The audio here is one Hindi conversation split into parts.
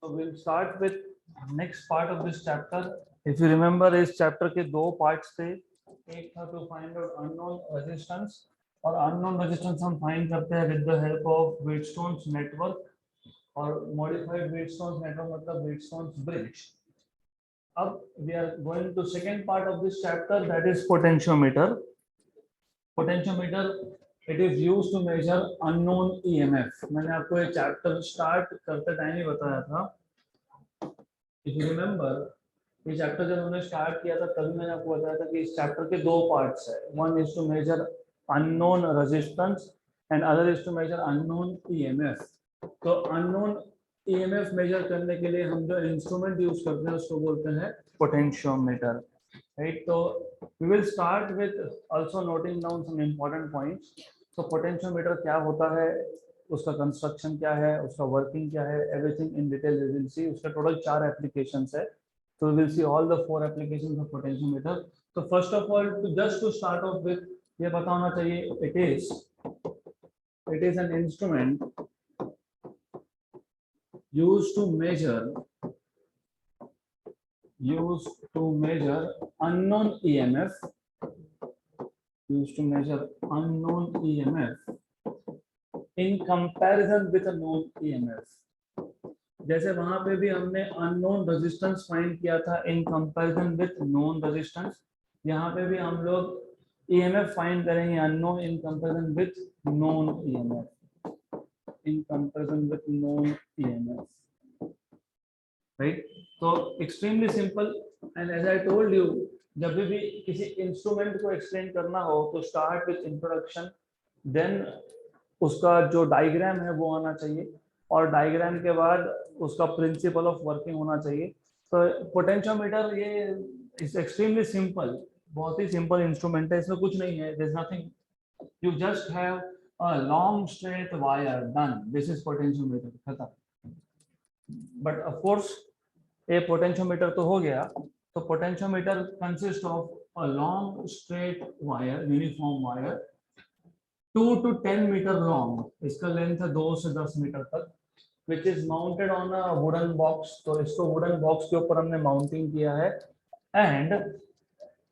So we'll start with next part of this chapter. If you remember, इस chapter के दो parts थे. एक था to find out unknown resistance और unknown resistance हम find करते हैं with the help of Wheatstone's network और modified Wheatstone's network मतलब Wheatstone's bridge. अब we are going to second part of this chapter, that is potentiometer. Potentiometer, it is used to measure unknown EMF. मैंने आपको ये chapter start करते टाइम ही बताया था. If you remember, ये चैप्टर जब हमने स्टार्ट किया था तभी मैंने आपको बताया था कि इस चैप्टर के दो पार्ट्स है. One is to measure unknown resistance and other is to measure unknown EMF. तो अननोन ईएमएफ मेजर करने के लिए हम जो इंस्ट्रूमेंट यूज करते हैं उसको बोलते हैं पोटेंशियोमीटर, राइट. तो we will start with also noting down some important points. तो पोटेंशियोमीटर क्या होता है, उसका कंस्ट्रक्शन क्या है, उसका वर्किंग क्या है, everything in detail we will see. उसका टोटल 4 एप्लीकेशंस है. So we will see all the 4 applications of potentiometer. So first of all, just to start off with, ये पता होना चाहिए it is an instrument used to measure unknown EMF, in comparison with a known EMF. जैसे वहां पे भी हमने अननोन रेजिस्टेंस फाइंड किया था in comparison with known resistance, यहाँ पे भी हम लोग ईएमएफ फाइंड करेंगे unknown in comparison with known EMF, right. तो extremely simple. And as I told you, जब भी किसी इंस्ट्रूमेंट को एक्सप्लेन करना हो तो स्टार्ट विद इंट्रोडक्शन, देन उसका जो डायग्राम है वो आना चाहिए और डायग्राम के बाद उसका प्रिंसिपल ऑफ वर्किंग होना चाहिए. तो पोटेंशियोमीटर ये इज एक्सट्रीमली सिंपल, बहुत ही सिंपल इंस्ट्रूमेंट है. इसमें कुछ नहीं है, there is nothing. You just have a long straight wire, done. This is potentiometer, खत्म. बट ऑफ कोर्स ये पोटेंशियोमीटर तो हो गया. तो potentiometer consist of a long straight wire, uniform wire, 2 to 10 metre long. इसका लेंथ है 2 से 10 मीटर तक, which is mounted on a wooden box. तो इसको wooden box के ऊपर हमने माउंटिंग किया है. एंड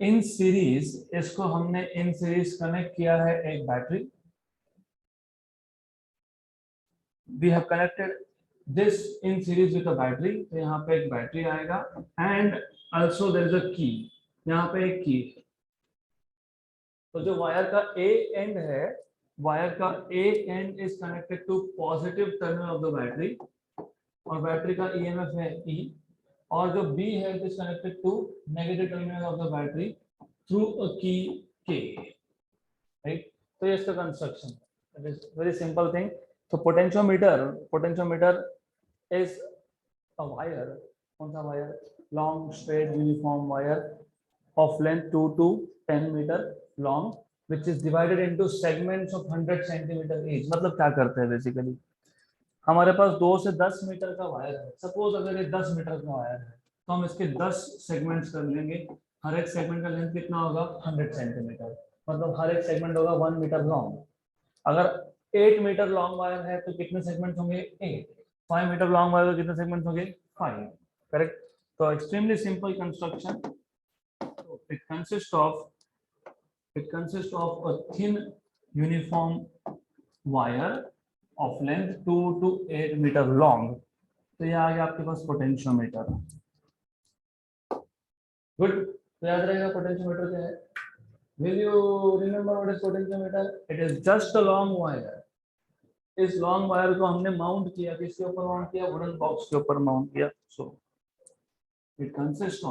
इन सीरीज इसको हमने इन सीरीज कनेक्ट किया है एक battery. We have connected this in series with a battery. तो यहाँ पे एक बैटरी आएगा and also there is a key. यहाँ पे एक की. तो जो वायर का ए एंड है, वायर का A end is connected to positive terminal of the battery और बैटरी का ईएमएफ है ई. और जो बी है it is connected to negative terminal of the battery through a key K, right. तो ये इसका construction, it is very simple thing. तो पोटेंशियोमीटर इज अ वायर. कौन सा वायर? Long straight uniform wire of length 2 to 10 meter long, which is divided into segments of 100 centimeter each. मतलब क्या करते हैं बेसिकली, हमारे पास 2 से 10 मीटर का वायर है. सपोज अगर ये 10 मीटर का वायर है तो हम इसके 10 सेगमेंट्स कर लेंगे. हर एक सेगमेंट का लेंथ कितना होगा? 100 सेंटीमीटर. मतलब हर एक सेगमेंट होगा 1 मीटर लॉन्ग. अगर 8 मीटर लॉन्ग वायर है तो कितने सेगमेंट्स होंगे? 8. 5 मीटर लॉन्ग वायर कितने सेगमेंट्स होंगे? 5. करेक्ट. तो extremely simple construction. It consists of a thin uniform wire of length 2 to 8 meter long. तो ये आ गया आपके पास पोटेंशियोमीटर. गुड. तो याद रहेगा पोटेंशियोमीटर क्या है. Will you remember what is potentiometer? It is just a long wire. इस लॉन्ग वायर को हमने माउंट किया, किसके ऊपर माउंट किया? वुडन बॉक्स के ऊपर माउंट किया. सो it consists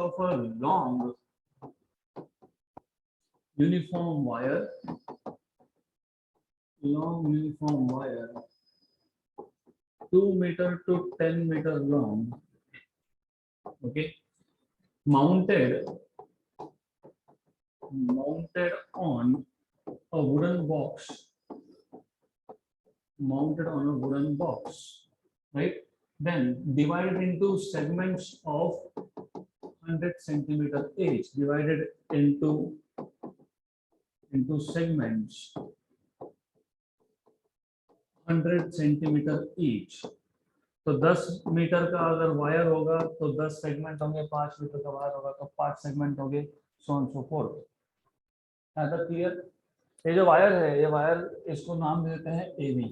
of a long uniform wire, 2 meter to 10 meter long, okay, mounted on a wooden box, right. Then divided into segments of 100 centimeter each, divided into segments 100 centimetre each. तो 10 मीटर का अगर वायर होगा तो 10 सेगमेंट होंगे, 5 मीटर का वायर होगा तो 5 सेगमेंट होंगे, सो ऑन सो फोर्थ। है क्लियर? ये जो वायर है, ये वायर, इसको नाम देते हैं AB।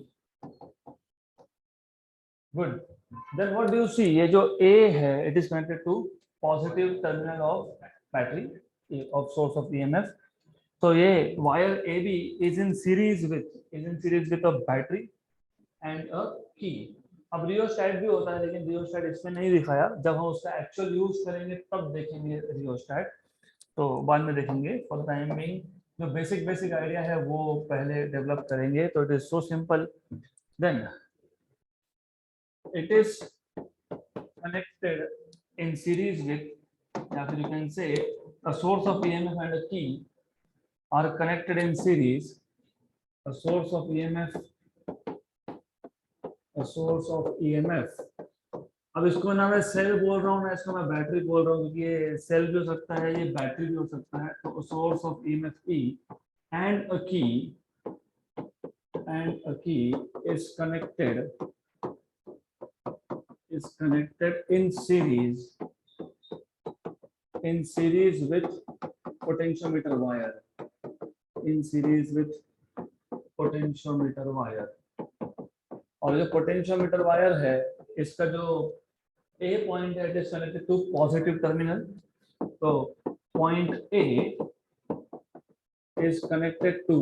Good. Then what do you see, ये जो A है, it is connected to positive terminal of battery of source of EMF। तो ये wire AB is in series with a battery and a key. अब रियोस्टैट भी होता है, लेकिन रियोस्टैट इसमें नहीं दिखाया, जब हम उसका एक्चुअल यूज करेंगे तब देखेंगे रियोस्टैट, तो बाद में देखेंगे। फॉर द टाइम बीइंग जो बेसिक आइडिया है वो पहले डेवलप करेंगे। तो it is so simple. Then it is connected in series with, या फिर you can say a source of EMF and a key are connected in series. A source of EMF, a source of EMF। अब इसको ना मैं सेल बोल रहा हूँ ना इसको मैं बैटरी बोल रहा हूँ, क्योंकि ये सेल भी हो सकता है, ये बैटरी भी हो सकता है। तो source of EMF E and a key is connected in series with potentiometer wire, in series with potentiometer wire। और जो पोटेंशियोमीटर वायर है, इसका जो A पॉइंट है, it is connected to positive terminal. तो point A is connected to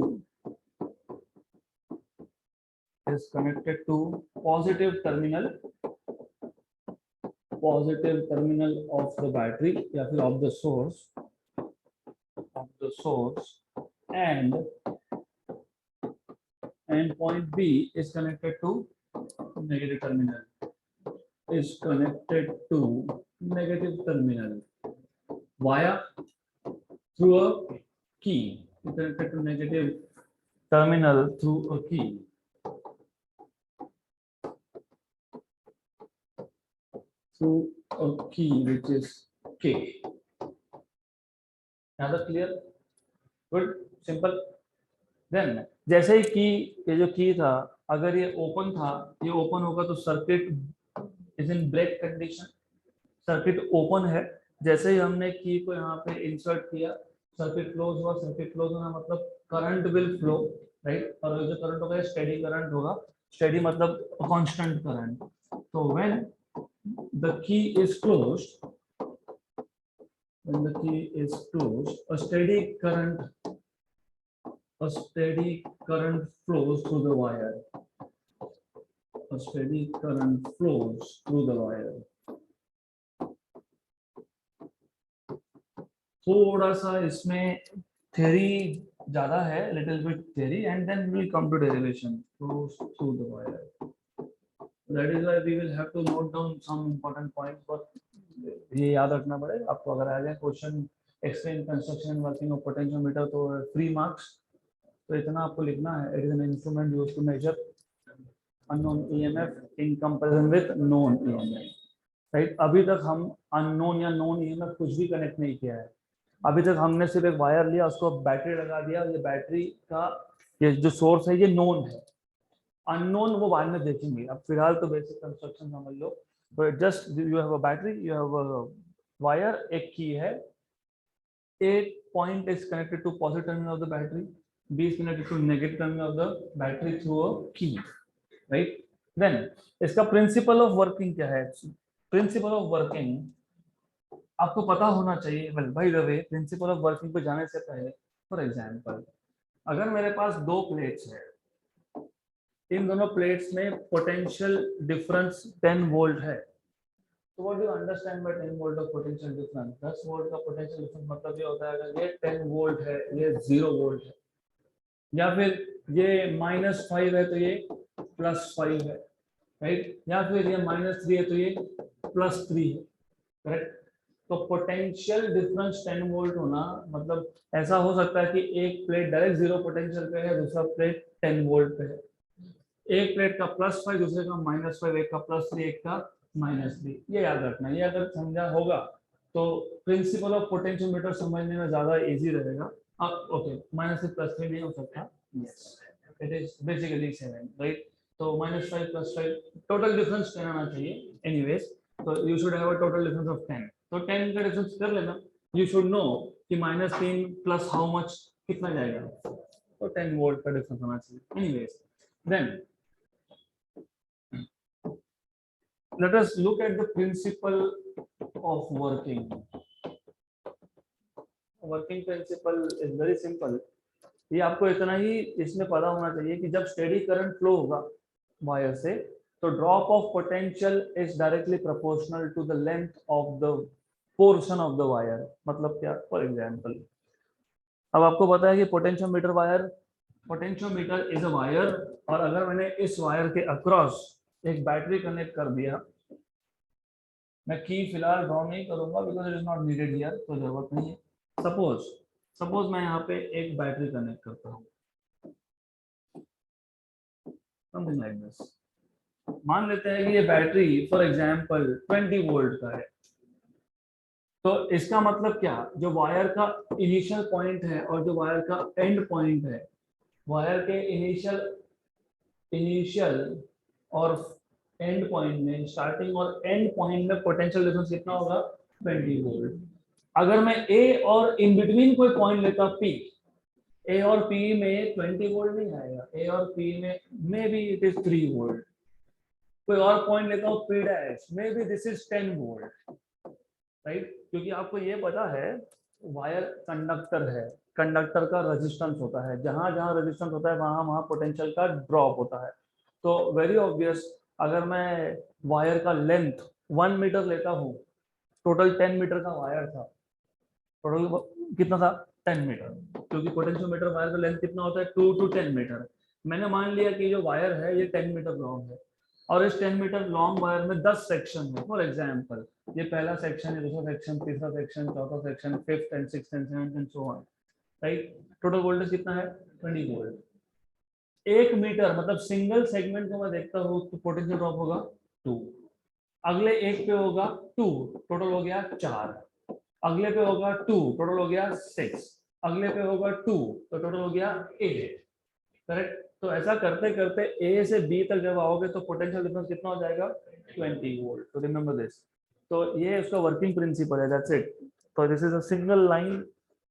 positive terminal of the battery या फिर of the source, and point B is connected to negative terminal, via through a key, connected to negative terminal through a key। through a key which is K। Now that clear? Good, simple। Then जैसे ही की, ये जो की था, अगर ये ओपन था, ये ओपन होगा तो circuit is in break condition. Circuit open है, जैसे ही हमने की को यहाँ पे इंसर्ट किया, सर्किट क्लोज हुआ। सर्किट क्लोज होना मतलब करंट विल फ्लो, राइट। और जो करंट होगा स्टेडी करंट होगा। स्टेडी मतलब कांस्टेंट करंट। तो when the key is closed, a steady current flows through the wire, थोड़ा सा इसमें थ्योरी ज्यादा है, little bit theory, and then we will come to derivation. flows through the wire, that is why we will have to note down some important points। but ये याद रखना पड़ेगा आपको, अगर आ जाए question explain construction working of potentiometer तो 3 मार्क्स। तो इतना आपको लिखना है, it is an instrument used to measure unknown EMF in comparison with known EMF, right. अभी तक हम अननोन या नोन EMF कुछ भी कनेक्ट नहीं किया है। अभी तक हमने सिर्फ एक वायर लिया, उसको बैटरी लगा दिया। ये बैटरी का ये जो सोर्स है ये नोन है, अननोन वो बाद में देखेंगे। अब फिलहाल तो बेसिक कंस्ट्रक्शन समझ लो। तो just you have a battery, you have a wire, एक की है। A point is connected to positive terminal of the battery, B is connected to negative terminal of the battery through a key, right? Then इसका प्रिंसिपल ऑफ वर्किंग क्या है? प्रिंसिपल ऑफ वर्किंग आपको पता होना चाहिए। Well by the way, principle of working पे जाने से पहले, फॉर एग्जांपल, अगर मेरे पास 2 प्लेट्स है, इन दोनों प्लेट्स में पोटेंशियल डिफरेंस 10 वोल्ट है। तो what do you understand bye 10 volt of potential difference? 10 volt का पोटेंशियल डिफरेंस मतलब ये होता है अगर ये 10 वोल्ट है, ये 0 वोल्ट है, या फिर ये -5 है तो ये +5 है, राइट। या फिर ये -3 है तो ये +3 है, करेक्ट। तो पोटेंशियल डिफरेंस 10 वोल्ट होना मतलब ऐसा हो सकता है कि एक प्लेट डायरेक्ट 0 पोटेंशियल पे है, दूसरा प्लेट 10 वोल्ट पे है। एक प्लेट का +5, दूसरे का -5, एक का +3, एक का -3। ये याद रखना। ये अगर समझा होगा तो प्रिंसिपल ऑफ पोटेंशियोमीटर समझने में ज्यादा इजी रहेगा। अब ओके, -3 +3 नहीं हो सकता, yes, it is basically 7, right. तो -5 + 5 टोटल डिफरेंस 10 आना चाहिए एनीवेज, तो you should have a total difference of 10, तो 10 का डिफरेंस कर लेना, यू शुड नो कि -3 प्लस हाउ मच कितना जाएगा, तो 10 वोल्ट का डिफरेंस होना चाहिए anyways. Then let us look at the principle of working. Working principle is very simple. ये आपको इतना ही इसमें पता होना चाहिए कि जब स्टेडी करंट फ्लो होगा वायर से, तो drop of potential is directly proportional to the length of the portion of the wire. मतलब क्या, फॉर एग्जांपल अब आपको पता है कि potentiometer wire, potentiometer is a wire, और अगर मैंने इस वायर के अक्रॉस एक बैटरी कनेक्ट कर दिया, मैं की फिलहाल ड्रॉ नहीं करूंगा because it is not needed here, तो जरूरत नहीं है। सपोज मैं यहाँ पे एक बैटरी कनेक्ट करता हूँ, समथिंग लाइक दिस। मान लेते हैं कि ये बैटरी फॉर एग्जांपल 20 वोल्ट का है, तो इसका मतलब क्या, जो वायर का इनिशियल पॉइंट है और जो वायर का एंड पॉइंट है, वायर के इनिशियल और एंड पॉइंट में, स्टार्टिंग और एंड पॉइंट में पोटेंशियल डिफरेंस कितना होगा, 20 वोल्ट। अगर मैं ए और इन बिटवीन कोई पॉइंट लेता पी, ए और पी में 20 वोल्ट नहीं आएगा, ए और पी में may be it is 3 volt. कोई और पॉइंट लेता हूँ P dash, may be this is 10 volt, right. क्योंकि आपको ये पता है वायर कंडक्टर है, कंडक्टर का रेजिस्टेंस होता है, जहां जहां रेजिस्टेंस होता है वहां वहां पोटेंशियल का ड्रॉप होता है। तो वेरी ऑब्वियस, अगर मैं वायर का लेंथ 1 मीटर लेता हूँ, टोटल 10 मीटर का वायर था, टोटल कितना था, 10 मीटर, क्योंकि पोटेंशियोमीटर वायर का लेंथ कितना होता है, 2 to 10 मीटर। मैंने मान लिया कि जो वायर है ये 10 मीटर लॉन्ग है, और इस 10 मीटर लॉन्ग वायर में 10 सेक्शन है। फॉर एग्जांपल ये पहला सेक्शन है, दूसरा सेक्शन, तीसरा सेक्शन, चौथा section, 5th and 6th and 7th and so on, right. Total voltage कितना है, 20 वोल्ट। 1 मीटर मतलब सिंगल सेगमेंट को मैं देखता हूँ तो पोटेंशियल ड्रॉप होगा 2, अगले एक पे होगा 2, टोटल हो गया 4, अगले पे होगा 2, टोटल हो गया 6, अगले पे होगा 2, तो टोटल हो गया 8, करेक्ट। तो ऐसा करते करते ए से बी तक जब आओगे तो पोटेंशियल डिफरेंस कितना हो जाएगा, 20 वोल्ट। तो रिमेंबर दिस, तो ये उसका वर्किंग प्रिंसिपल है, दैट्स इट। तो this is a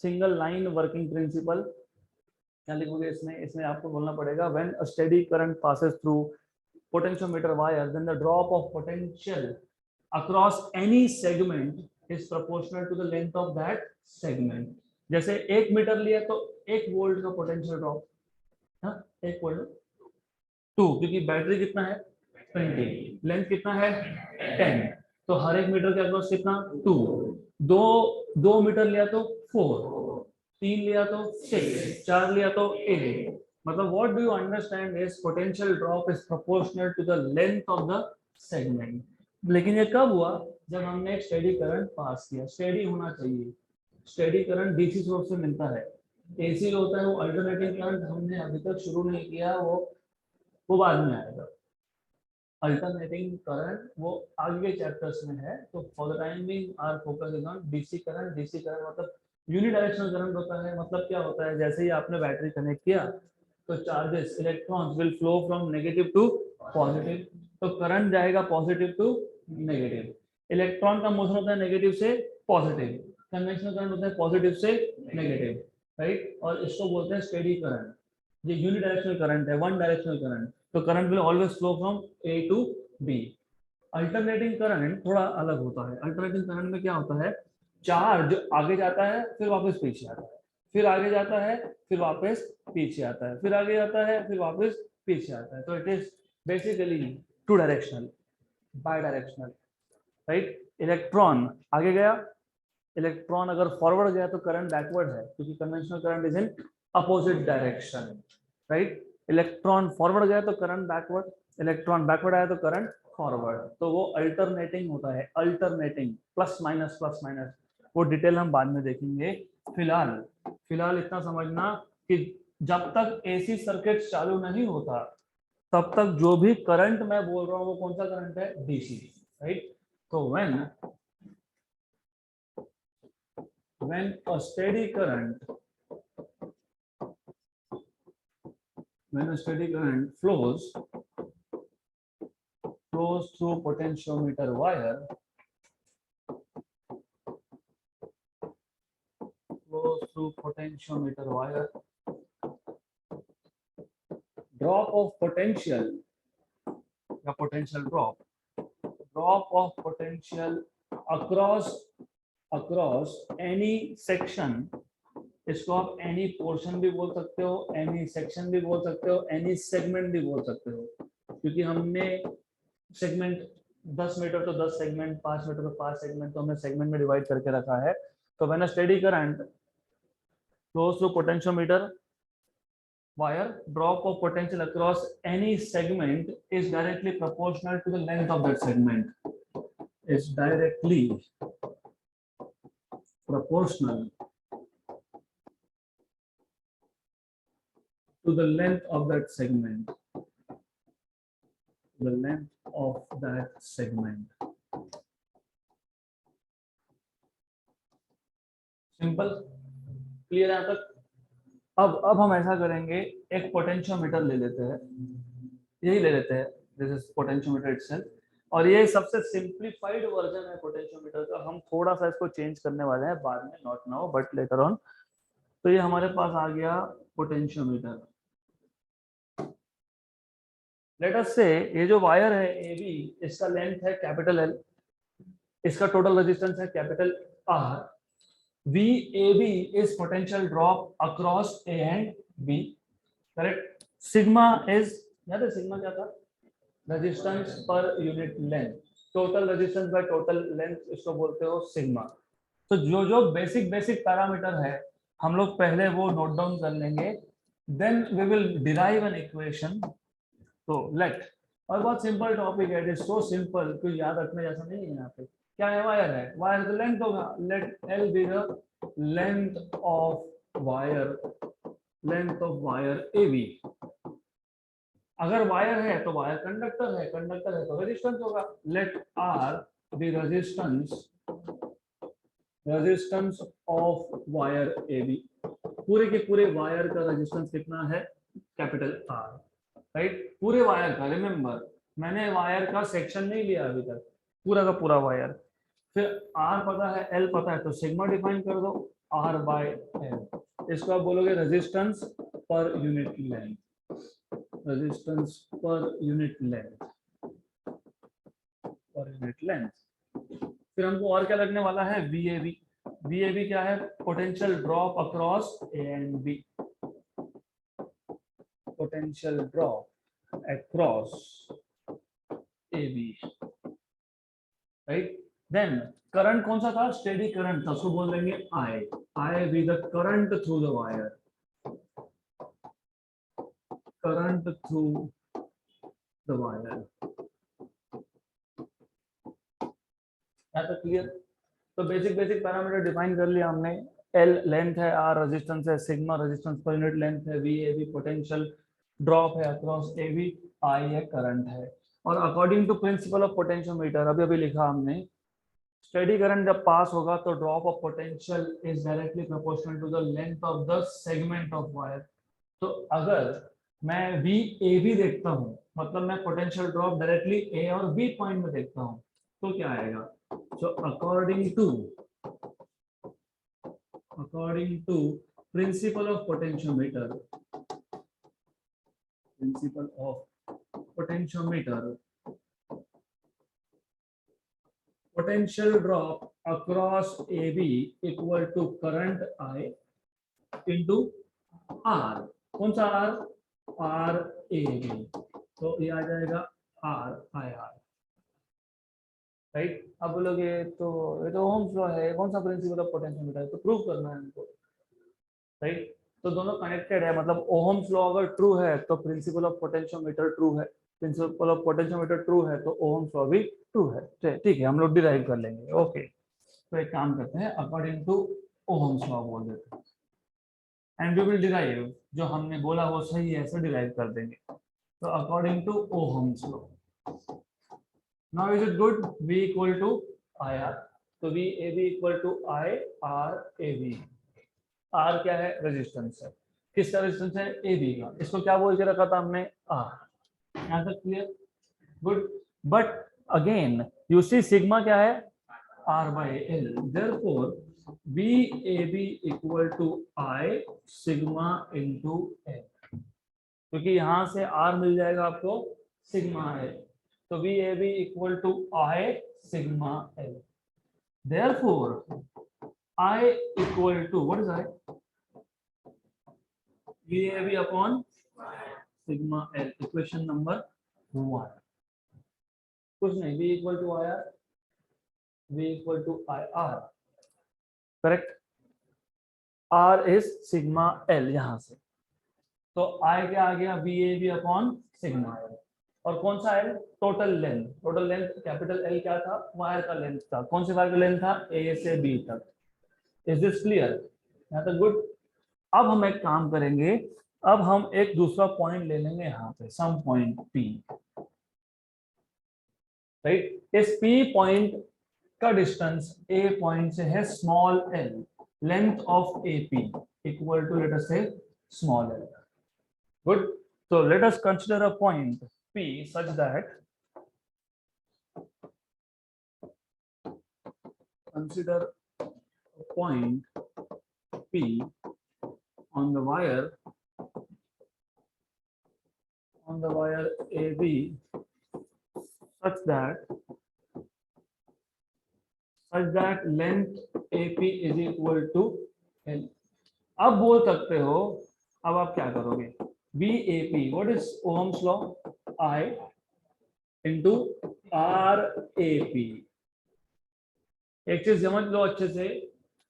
single line working principle. क्या लिखोगे इसमें, इसमें आपको बोलना पड़ेगा when a steady current passes through potentiometer wire, then the drop of potential across any segment is proportional to the length of that segment. जैसे 1 मीटर लिया तो 1 वोल्ट का पोटेंशियल ड्रॉप, हाँ 1 वोल्ट, 2, क्योंकि बैटरी कितना है 20, लेंथ कितना है 10, तो हर 1 मीटर के अक्रॉस कितना 2, 2 मीटर लिया तो 4, 3 लिया तो 6, 4 लिया तो 8। मतलब what do you understand is potential drop is proportional to the length of the segment. लेकिन ये कब हुआ, जब हमने एक स्टेडी करंट पास किया। स्टेडी होना चाहिए, स्टेडी करंट डीसी सोर्स से मिलता है, एसी होता है वो अल्टरनेटिंग करंट हमने अभी तक शुरू नहीं किया, वो बाद में आएगा। अल्टरनेटिंग करंट वो आगे के चैप्टर्स में है, तो for the time being our focus is on DC current. DC current मतलब यूनिडायरेक्शनल करंट होता है। मतलब क्या होता है, जैसे ही आपने बैटरी कनेक्ट किया तो charges, electrons will flow from negative to positive, तो करंट जाएगा पॉजिटिव टू नेगेटिव। इलेक्ट्रॉन का मोशन होता है नेगेटिव से पॉजिटिव, कन्वेंशनल करंट होता है पॉजिटिव से नेगेटिव, राइट। और इसको बोलते हैं स्टेडी करंट। ये यूनिडायरेक्शनल करंट है, वन डायरेक्शनल करंट, तो current will always flow from A to B. Alternating current थोड़ा अलग होता है। अल्टरनेटिंग करंट में क्या होता है, चार्ज आगे जाता है फिर वापस पीछे आता है, फिर आगे जाता है फिर वापस पीछे आता है, फिर आगे जाता है फिर वापस पीछे आता है। तो it is basically two directional, bidirectional, right. Electron आगे गया, इलेक्ट्रॉन अगर फॉरवर्ड गया तो करंट बैकवर्ड है, क्योंकि conventional current is in opposite direction, right. Electron forward गया तो करंट बैकवर्ड, इलेक्ट्रॉन बैकवर्ड आया तो करंट फॉरवर्ड, तो वो अल्टरनेटिंग होता है। अल्टरनेटिंग प्लस माइनस, वो डिटेल हम बाद में देखेंगे। फिलहाल इतना समझना कि जब तक एसी सर्किट चालू नहीं होता तब तक जो भी करंट मैं बोल रहा हूँ वो कौन सा करंट है, डीसी, राइट। तो when a steady current flows flows through potentiometer wire drop of potential या potential drop of potential across any section, इसको आप any portion भी बोल सकते हो, any section भी बोल सकते हो, any segment भी बोल सकते हो, क्योंकि हमने सेगमेंट 10 मीटर तो 10 सेगमेंट, 5 मीटर तो 5 सेगमेंट, तो हमने सेगमेंट में डिवाइड करके रखा है. तो when a steady current flows through potentiometer wire, drop of potential across any segment is directly proportional to the length of that segment. Is directly proportional to the length of that segment. The length of that segment. Simple, clear है यहाँ तक? अब हम ऐसा करेंगे, एक पोटेंशियोमीटर ले लेते हैं, यही ले लेते हैं, दिस इज पोटेंशियोमीटर इटसेल्फ, और ये सबसे सिंप्लीफाइड वर्जन है पोटेंशियोमीटर का. हम थोड़ा सा इसको चेंज करने वाले हैं बाद में, not now but later on. तो ये हमारे पास आ गया पोटेंशियोमीटर. लेट अस से ये जो वायर है ए बी, इसका लेंथ है कैपिटल एल, इसका टोटल रेजिस्टेंस है capital are. VAB is potential drop across A and B, correct? Sigma is, याद है सिग्मा क्या था? रेजिस्टेंस पर unit length. Total resistance by total length, इसको बोलते हो सिग्मा. तो जो जो बेसिक पैरामीटर है हम लोग पहले वो नोट डाउन कर लेंगे, then we will derive an equation. तो लेट, और बहुत सिंपल टॉपिक है, इट इज सो सिंपल, कुछ याद रखने जैसा नहीं है यहाँ पे. क्या है? वायर है, वायर तो लेंथ होगा, let L be the length of wire A B. अगर वायर है तो वायर कंडक्टर है, कंडक्टर है तो रेजिस्टेंस होगा. Let R be resistance of wire A B. पूरे के पूरे वायर का रेजिस्टेंस कितना है? Capital R, right? पूरे वायर का, रिमेंबर मैंने वायर का सेक्शन नहीं लिया अभी तक, पूरा का पूरा वायर. फिर आर पता है, एल पता है, तो सिग्मा डिफाइन कर दो, आर बाय एल. इसको आप बोलोगे रेजिस्टेंस पर यूनिट लेंथ, रेजिस्टेंस पर यूनिट लेंथ, फिर हमको और क्या लगने वाला है? VAB. VAB क्या है? Potential drop across A and B, potential drop across A B, right? Then current कौन सा था? स्टेडी करंट था, उसको बोल देंगे I be the current through the wire, current through the wire. Clear? तो बेसिक पैरामीटर डिफाइन कर लिया हमने. L लेंथ है, R रेजिस्टेंस है, सिग्मा रेजिस्टेंस पर यूनिट लेंथ है, VAB पोटेंशियल ड्रॉप है अक्रॉस AB, I है करंट है. और according to principle of potentiometer, अभी लिखा हमने, स्टेडी करंट जब पास होगा तो drop of potential is directly proportional to the length of the segment of wire. तो अगर मैं VAB देखता हूँ, मतलब मैं पोटेंशियल ड्रॉप डायरेक्टली A और B पॉइंट में देखता हूँ, तो क्या आएगा? So according to principle of potentiometer, potential drop across AB equal to current I into R. कौन सा R? RAB. तो ये आ जाएगा RIR, राइट? अब बोलोगे तो ये तो ओम्स लॉ है, कौन सा प्रिंसिपल ऑफ पोटेंशियोमीटर है, तो प्रूव करना है हमको, राइट? तो दोनों कनेक्टेड है, मतलब ओम्स लॉ अगर ट्रू है तो प्रिंसिपल ऑफ पोटेंशियोमीटर ट्रू है, प्रिंसिपल ऑफ पोटेंशियोमीटर ट्रू है तो ओम्स लॉ भी ट्रू है. ठीक है, हम लोग डिराइव कर लेंगे. ओके, तो एक काम करते हैं, अकॉर्डिंग टू ओम्स लॉ बोल देते हैं, एंड वी विल डिराइव, जो हमने बोला वो सही है, ऐसे डिराइव कर देंगे. तो according to Ohm's law, now is it good? V equal to IR, तो VAB equal to IRAB. R क्या है? रेजिस्टेंस है. किसका रेजिस्टेंस है? AB का. इसको क्या बोल के रखा था हमने? R. यहाँ तक clear? Good. But again you see sigma क्या है, r by l, therefore VAB equal to I sigma into l, क्योंकि यहां से r मिल जाएगा आपको सिग्मा l, तो VAB equal to I sigma l, therefore I equal to what is I, VAB upon sigma l, equation number 1, कुछ नहीं, V equal to IR, V equal to IR, correct, R is sigma L यहां से, तो I क्या आ गया, VAB अपॉन सिग्मा L, और कौन सा L, total length, total length capital L क्या था, वायर का लेंथ था, कौन से वायर का लेंथ था, A से B तक, इज दिस क्लियर, यहाँ तक गुड। अब हम एक काम करेंगे, अब हम एक दूसरा पॉइंट ले लेंगे यहाँ पे, सम पॉइंट P, राइट, इस P पॉइंट का डिस्टेंस A पॉइंट से है small l, length of AP equal to let us say small l, good, so let us consider a point P such that, consider a point P on the wire AB such that length AP is equal to L। अब बोल सकते हो, अब आप क्या करोगे, VAP, what is Ohm's law, I into RAP। एक चीज समझ लो अच्छे से,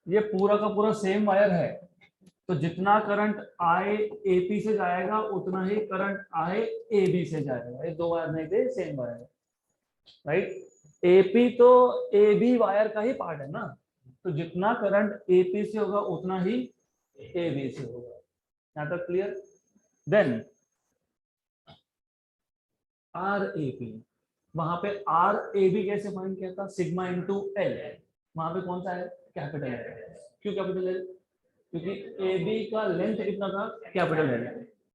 ये पूरा का पूरा सेम वायर है, तो जितना करंट IAP से जाएगा उतना ही करंट IAB से जाएगा, ये दो वायर नहीं थे, सेम वायर है, राइट। AP तो AB वायर का ही पार्ट है ना, तो जितना करंट AP से होगा उतना ही AB से होगा, यहाँ तक क्लियर। देन RAP, वहां पे RAB कैसे फाइंड किया था, सिग्मा इंटू L, वहां पे कौन सा है, कैपिटल L, क्यों कैपिटल L, क्योंकि AB का लेंथ कितना था, कैपिटल L,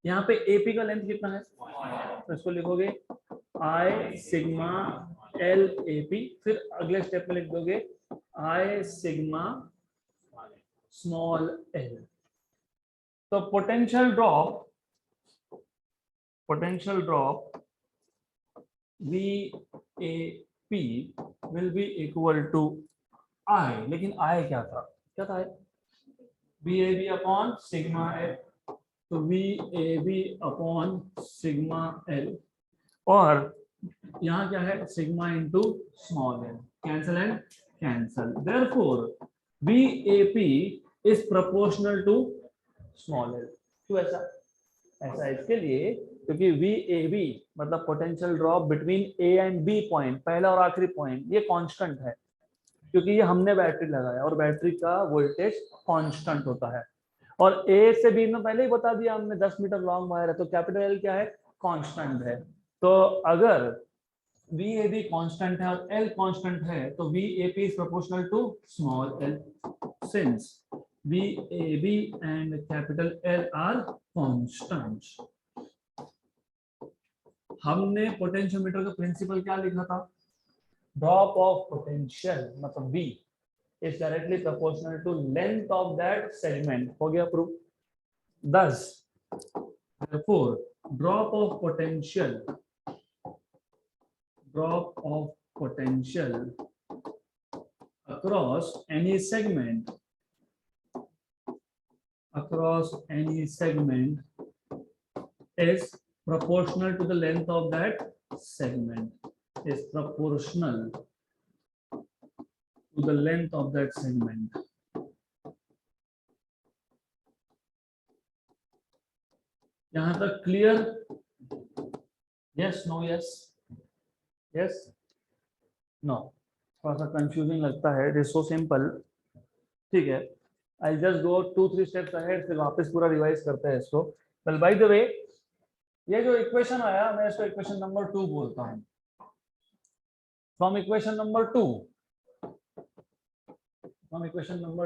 यहाँ पे AP का लेंथ कितना है, तो इसको लिखोगे I सिग्मा L AP, फिर अगले स्टेप में लिख दोगे I सिग्मा स्मॉल l, तो potential drop VAP will be equal to I, लेकिन I क्या था, VAB अपॉन सिग्मा L, तो VAB अपॉन सिग्मा L, और यहाँ क्या है, sigma into small l, cancel and cancel, therefore VAP is proportional to small l। क्यों ऐसा, ऐसा इसके लिए क्योंकि VAB मतलब potential drop between A and B point, पहला और आखिरी पॉइंट, ये कांस्टेंट है, क्योंकि ये हमने बैटरी लगाया और बैटरी का वोल्टेज कांस्टेंट होता है, और A से B में पहले ही बता दिया हमने 10 मीटर लॉन्ग वायर है, तो कैपिटल L क्या है, कांस्टेंट है, तो अगर VAB कांस्टेंट है और L कांस्टेंट है, तो VAP is proportional to small l, since VAB and capital L are constants। हमने पोटेंशियोमीटर का प्रिंसिपल क्या लिखा था, ड्रॉप ऑफ पोटेंशियल मतलब V is directly proportional to length of that segment, हो गया proof. thus therefore drop of potential across any segment is proportional to the length of that segment, is proportional to the length of that segment। यहां तक clear, yes no, yes yes no, थोड़ा सा कंफ्यूजिंग लगता है, इट इज सो सिंपल, ठीक है, I just go 2-3 steps ahead, फिर वापस पूरा रिवाइज करते हैं इसको। वेल बाय द वे, ये जो इक्वेशन आया, मैं इसको इक्वेशन नंबर 2 बोलता हूं। फ्रॉम इक्वेशन नंबर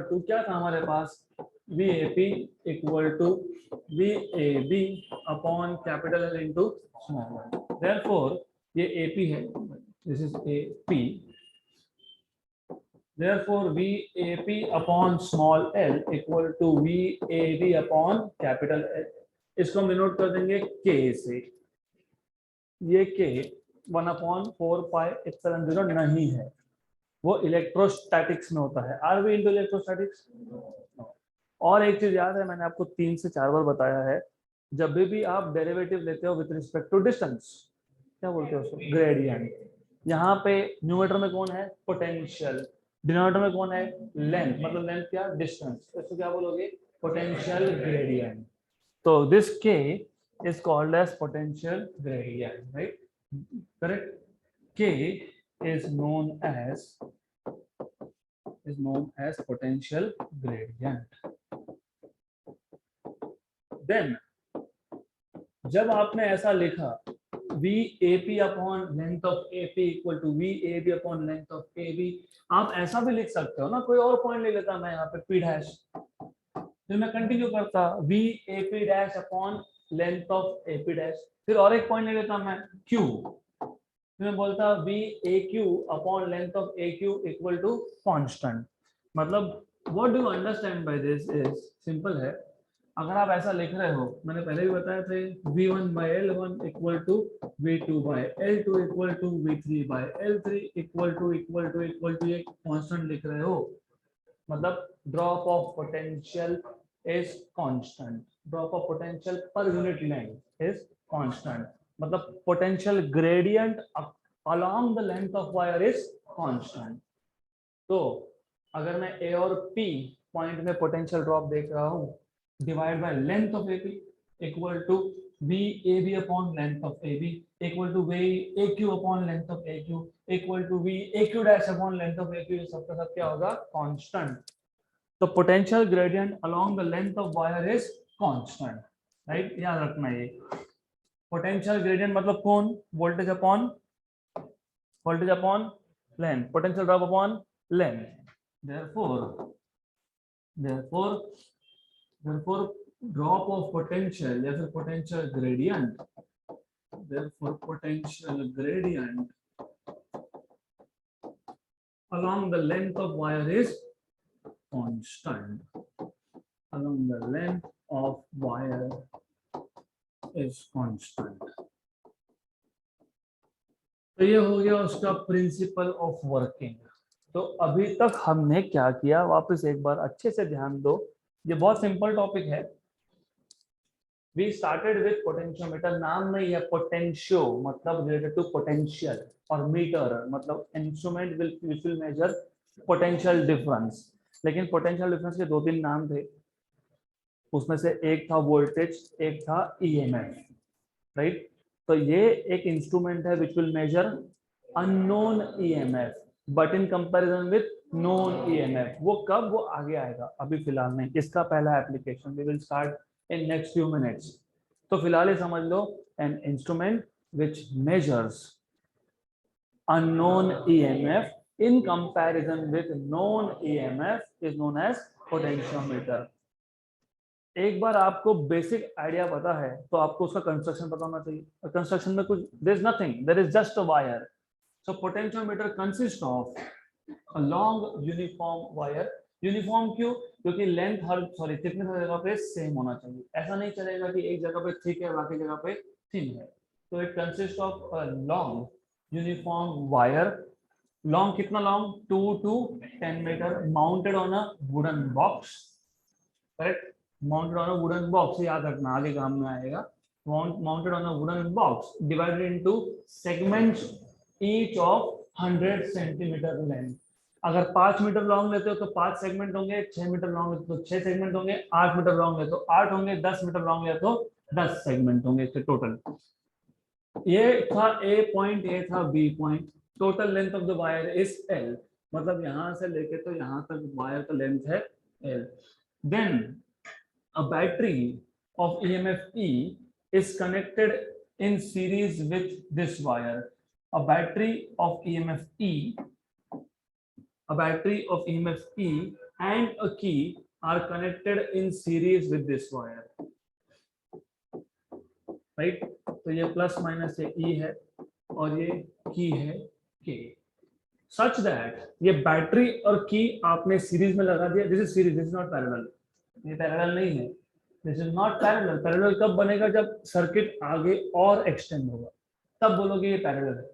2 क्या था हमारे पास, VAP equal to VAB upon capital L into small l, therefore ये AP है, this is AP, therefore VAP upon small l equal to VAB upon capital L। इसको हम डिनोट कर देंगे K से। ये K 1/4πε0 नहीं है, वो इलेक्ट्रोस्टैटिक्स में होता है। Are we into electrostatics. और एक चीज याद है, मैंने आपको 3 से 4 बार बताया है, जब भी आप डेरिवेटिव लेते हो विद रिस्पेक्ट टू डिस्टेंस, क्या बोलते हो उसको, ग्रेडियंट। यहाँ पे न्यूमरेटर में कौन है, पोटेंशियल, डिनोमिनेटर में कौन है, लेंथ, मतलब लेंथ क्या, डिस्टेंस, इसको क्या बोलोगे, पोटेंशियल ग्रेडियंट। तो this K is called as potential gradient, right, correct. K is known as potential gradient। then जब आपने ऐसा लिखा VAP upon length of AP equal to VAB upon length of AB, आप ऐसा भी लिख सकते हो ना, कोई और पॉइंट ले लेता मैं यहाँ पे P डैश, फिर मैं कंटिन्यू करता VAP dash upon length of AP dash, फिर और एक पॉइंट ले लेता मैं Q, फिर मैं बोलता VAQ upon length of AQ equal to constant. मतलब what do you understand by this is simple है। अगर आप ऐसा लिख रहे हो, मैंने पहले भी बताया थे, V1/L1 equal to V2/L2 equal to V3/L3 equal to ये कांस्टेंट लिख रहे हो, मतलब drop of potential is constant, drop of potential per unit length is constant, मतलब potential gradient along the length of wire is constant। तो अगर मैं A और P पॉइंट में पोटेंशियल ड्रॉप देख रहा हूँ, divide by length of AP equal to VAB upon length of AB equal to VAQ upon length of AQ equal to VAQ dash upon length of AQ, ये सबका सब क्या होगा, कांस्टेंट। तो potential gradient along the length of wire is constant, right, याद रखना ये। पोटेंशियल ग्रेडियंट मतलब कौन, voltage upon length, potential drop upon length. therefore drop of potential या फिर potential gradient, therefore potential gradient along the length of wire is constant, along the length of wire is constant। तो ये हो गया उसका प्रिंसिपल ऑफ वर्किंग। तो अभी तक हमने क्या किया, वापस एक बार अच्छे से ध्यान दो, ये बहुत सिंपल टॉपिक है। वी स्टार्टेड विद पोटेंशियोमीटर, नाम में है पोटेंशियो मतलब रिलेटेड टू पोटेंशियल, और मीटर मतलब instrument which will measure potential difference. लेकिन पोटेंशियल डिफरेंस के 2-3 नाम थे, उसमें से एक था वोल्टेज, एक था EMF, राइट। तो ये एक इंस्ट्रूमेंट है which will measure unknown EMF but in comparison with known EMF। वो कब, वो आगे आएगा, अभी फिलहाल नहीं। इसका पहला application we will start in next few minutes। तो फिलहाल ये समझ लो, an instrument which measures unknown EMF in comparison with known EMF is known as potentiometer। एक बार आपको बेसिक आइडिया पता है तो आपको उसका कंस्ट्रक्शन पता होना चाहिए। कंस्ट्रक्शन में कुछ, there is nothing, there is just a wire. So potentiometer consist of a long uniform wire. Uniform क्यों, क्योंकि लेंथ थिकनेस हर जगह पे सेम होना चाहिए। ऐसा नहीं चलेगा कि एक जगह पे थिक है बाकी जगह पे थिन है। तो it consist of a long uniform wire. Long कितना long, 2 to 10 metre, mounted on a wooden box, correct, mounted on a wooden box, याद रखना आगे काम में आएगा। mounted on a wooden box divided into segments each of 100 centimetre length. अगर 5 मीटर लॉन्ग लेते हो तो 5 सेगमेंट होंगे, 6 मीटर लॉन्ग लेते हो तो 6 सेगमेंट होंगे, 8 मीटर लॉन्ग लेते तो 8 होंगे, 10 मीटर लॉन्ग लेते तो 10 सेगमेंट होंगे इसके टोटल। ये था A पॉइंट, ये था B point. Total length of the wire is L, मतलब यहां से लेके तो यहां तक वायर का लेंथ है L। Then a battery of EMF E is connected in series with this wire। A battery of EMF E, and a key are connected in series with this wire, right। तो ये प्लस माइनस ये E है, और ये की है के, सच दैट ये बैटरी और की आपने सीरीज में लगा दिया। This is series, this is not parallel, ये पैरेलल नहीं है, this is not parallel. Parallel कब बनेगा? जब सर्किट आगे और एक्सटेंड होगा, तब बोलोगे ये पैरेलल है,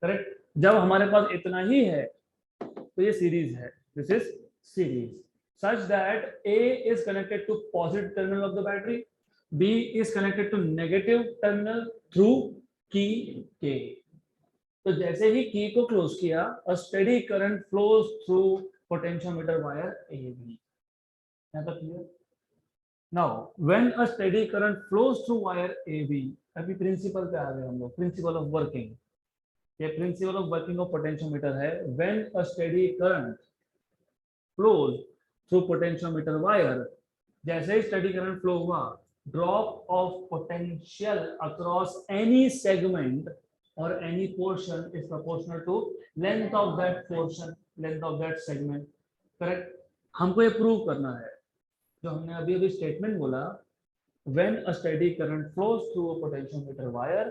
करेक्ट। जब हमारे पास इतना ही है तो ये सीरीज है, this is series, such that A is connected to positive terminal of the battery, B is connected to negative terminal through key K। तो जैसे ही की को क्लोज किया, a steady current flows through potentiometer wire AB। यहाँ तक clear? Now when a steady current flows through wire AB, अभी प्रिंसिपल पे आ गए हम लोग, प्रिंसिपल ऑफ वर्किंग। ये principle of working of potentiometer है। when a steady current flows through potentiometer wire, जैसे ही स्टेडी करंट फ्लो हुआ, drop of potential across any segment और any portion is proportional to length of that portion, length of that segment, correct. हमको ये प्रूव करना है जो हमने अभी अभी स्टेटमेंट बोला, when a steady current flows through a potentiometer wire,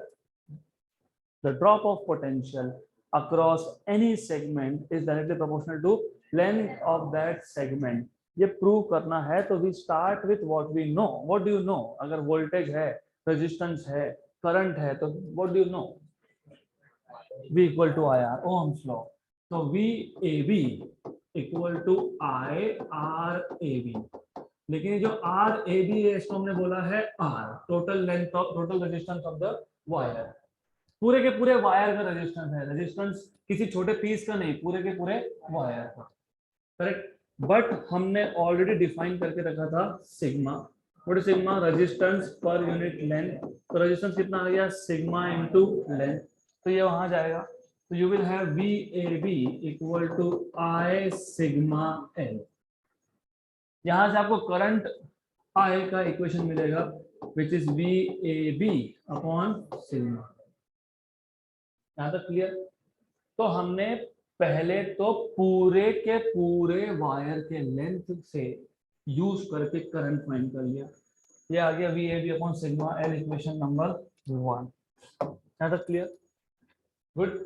the drop of potential across any segment is directly proportional to length of that segment। ये प्रूव करना है तो we start with what we know. What do you know? अगर वोल्टेज है, रेजिस्टेंस है, करंट है, तो what do you know? V equal to I R, Ohm's law. तो V A B equal to I R A B. लेकिन ये जो आर ए बी है इसको हमने बोला है R, total length of, total resistance of the wire. पूरे के पूरे वायर का रेजिस्टेंस है, रेजिस्टेंस किसी छोटे पीस का नहीं, पूरे के पूरे वायर का, करेक्ट। बट हमने ऑलरेडी डिफाइन करके रखा था sigma. What is sigma? Resistance पर यूनिट लेंथ। तो रेजिस्टेंस कितना आ गया? Sigma into length. तो ये वहां जाएगा, तो you will have V A B equal to I sigma L. यहां से आपको करंट आई का इक्वेशन मिलेगा, which is V A B upon sigma. यहां तक क्लियर? तो हमने पहले तो पूरे के पूरे वायर के लेंथ से यूज करके करंट फाइंड कर लिया। ये आ गया V A B upon sigma L, equation number 1। यहां तक क्लियर? गुड।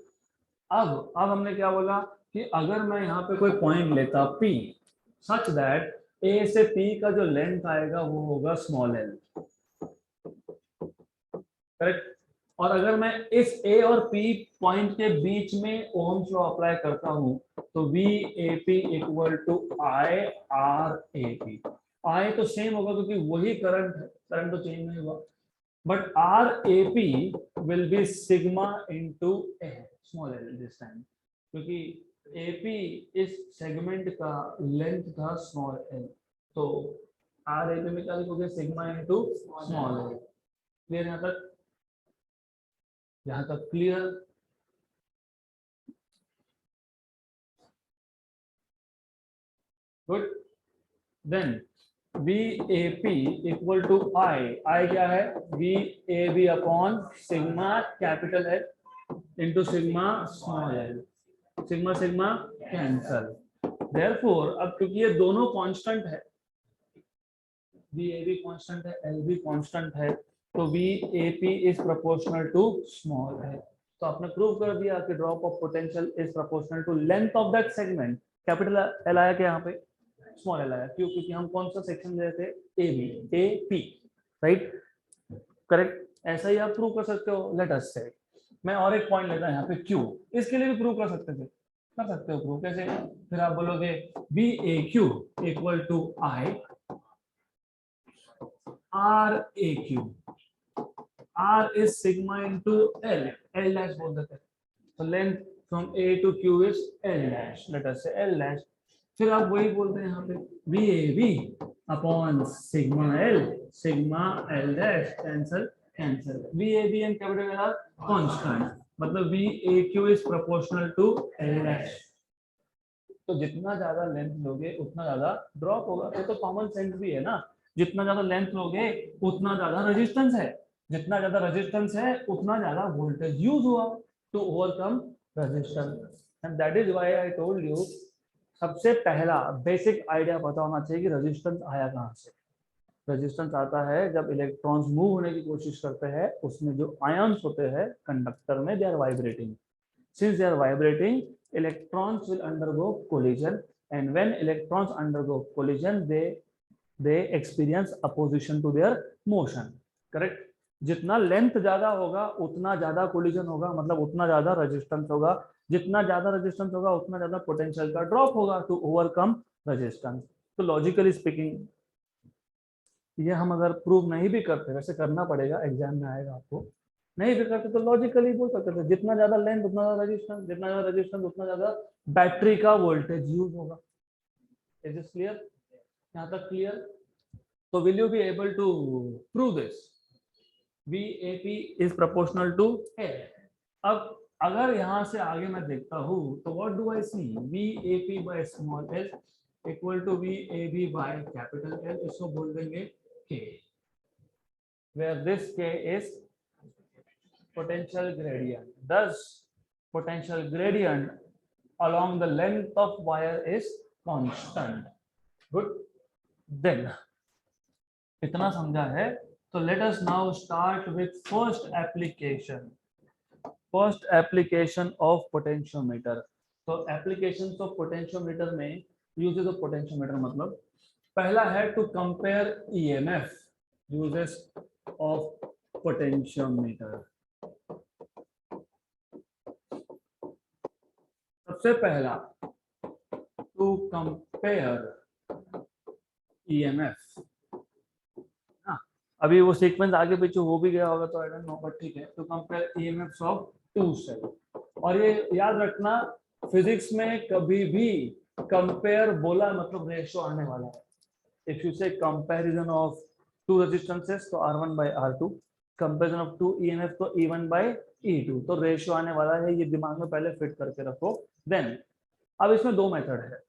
अब हमने क्या बोला कि अगर मैं यहाँ पे कोई पॉइंट लेता P, सच दैट A से P का जो लेंथ आएगा वो होगा स्मॉल एल, करेक्ट। और अगर मैं इस A और P पॉइंट के बीच में ओम्स लॉ अप्लाई करता हूं तो V A P equal to I R A P। I तो सेम होगा क्योंकि वही करंट है, करंट तो चेंज नहीं हुआ, but R A P will be sigma into L, small l this time, क्योंकि A P इस सेगमेंट का लेंथ था स्मॉल l, तो R A P में क्या लिखोगे? Sigma into small l। Clear? यहाँ तक clear? Good. Then V A P equal to I क्या है? V A B upon sigma capital L into sigma small L. Sigma sigma cancel. Therefore अब क्योंकि ये दोनों कांस्टेंट है, वी ए बी कांस्टेंट है, एल बी कांस्टेंट है, तो V A P is proportional to small है। तो आपने प्रूव कर दिया कि drop of potential is proportional to length of that segment. Capital L आया कि यहाँ पे स्मॉल एल आया, क्यों? क्योंकि हम कौन सा सेक्शन ले रहे थे? A B, A P, right, correct. ऐसा ही आप प्रूव कर सकते हो। लेट अस से मैं और एक पॉइंट लेता हूं यहाँ पे क्यू, इसके लिए भी प्रूव कर सकते थे, कर सकते हो प्रूव। कैसे? फिर आप बोलोगे B A Q equal to I R A Q. R is sigma into L, L dash बोल देते हैं। So length from A to Q is L dash, let us say L dash। फिर आप वही बोलते हैं यहाँ पे VAB upon sigma L, sigma L dash cancel cancel। VAB and capital L are constant, मतलब VAQ is proportional to L dash। तो जितना ज्यादा लेंथ लोगे उतना ज्यादा ड्रॉप होगा। ये तो कॉमन सेंस भी है ना, जितना ज्यादा लेंथ लोगे उतना ज्यादा रेजिस्टेंस है, जितना ज्यादा रेजिस्टेंस है उतना ज्यादा वोल्टेज यूज हुआ to overcome resistance. And that is why I told you, सबसे पहला बेसिक आइडिया पता होना चाहिए कि रेजिस्टेंस आया कहां से। रेजिस्टेंस आता है जब इलेक्ट्रॉन्स मूव होने की कोशिश करते हैं, उसमें जो आयंस होते हैं कंडक्टर में, they are vibrating. Since they are vibrating, electrons will undergo collision, and when electrons undergo collision, they experience opposition to their motion. Correct? जितना लेंथ ज्यादा होगा उतना ज्यादा कोलिजन होगा, मतलब उतना ज्यादा रेजिस्टेंस होगा. जितना ज्यादा रेजिस्टेंस होगा उतना ज्यादा पोटेंशियल का ड्रॉप होगा टू ओवरकम रेजिस्टेंस. तो लॉजिकली स्पीकिंग ये हम अगर प्रूव नहीं भी करते, वैसे करना पड़ेगा, एग्जाम में आएगा आपको, नहीं भी करते तो लॉजिकली बोल सकते थे जितना ज्यादा लेंथ उतना ज्यादा रेजिस्टेंस, जितना ज्यादा रेजिस्टेंस उतना ज्यादा बैटरी का वोल्टेज यूज होगा. Is this clear? यहाँ तक क्लियर? तो will you be able to prove this? VAP is proportional to A. अब अगर यहाँ से आगे मैं देखता हूँ तो what do I see? VAP by small l equal to VAB by capital L. इसको बोल देंगे K, where this K is potential gradient. Thus, potential gradient along the length of wire is constant. Good. Then, इतना समझा है तो let us now start with first application. First application of potentiometer. तो applications of potentiometer में uses of potentiometer मतलब पहला है to compare EMF. Uses of potentiometer. सबसे पहला to compare EMF. अभी वो सीक्वेंस आगे पीछे हो भी गया होगा तो आई डोंट नो, बट ठीक है. To compare EMFs of two cell. और ये याद रखना, फिजिक्स में कभी भी कंपेयर बोला मतलब रेशियो आने वाला है. If you say comparison of two resistances तो R1 by R2, comparison of two EMF तो E1 by E2, तो रेशियो आने वाला है. ये दिमाग में पहले फिट करके रखो. देन अब इसमें दो मेथड है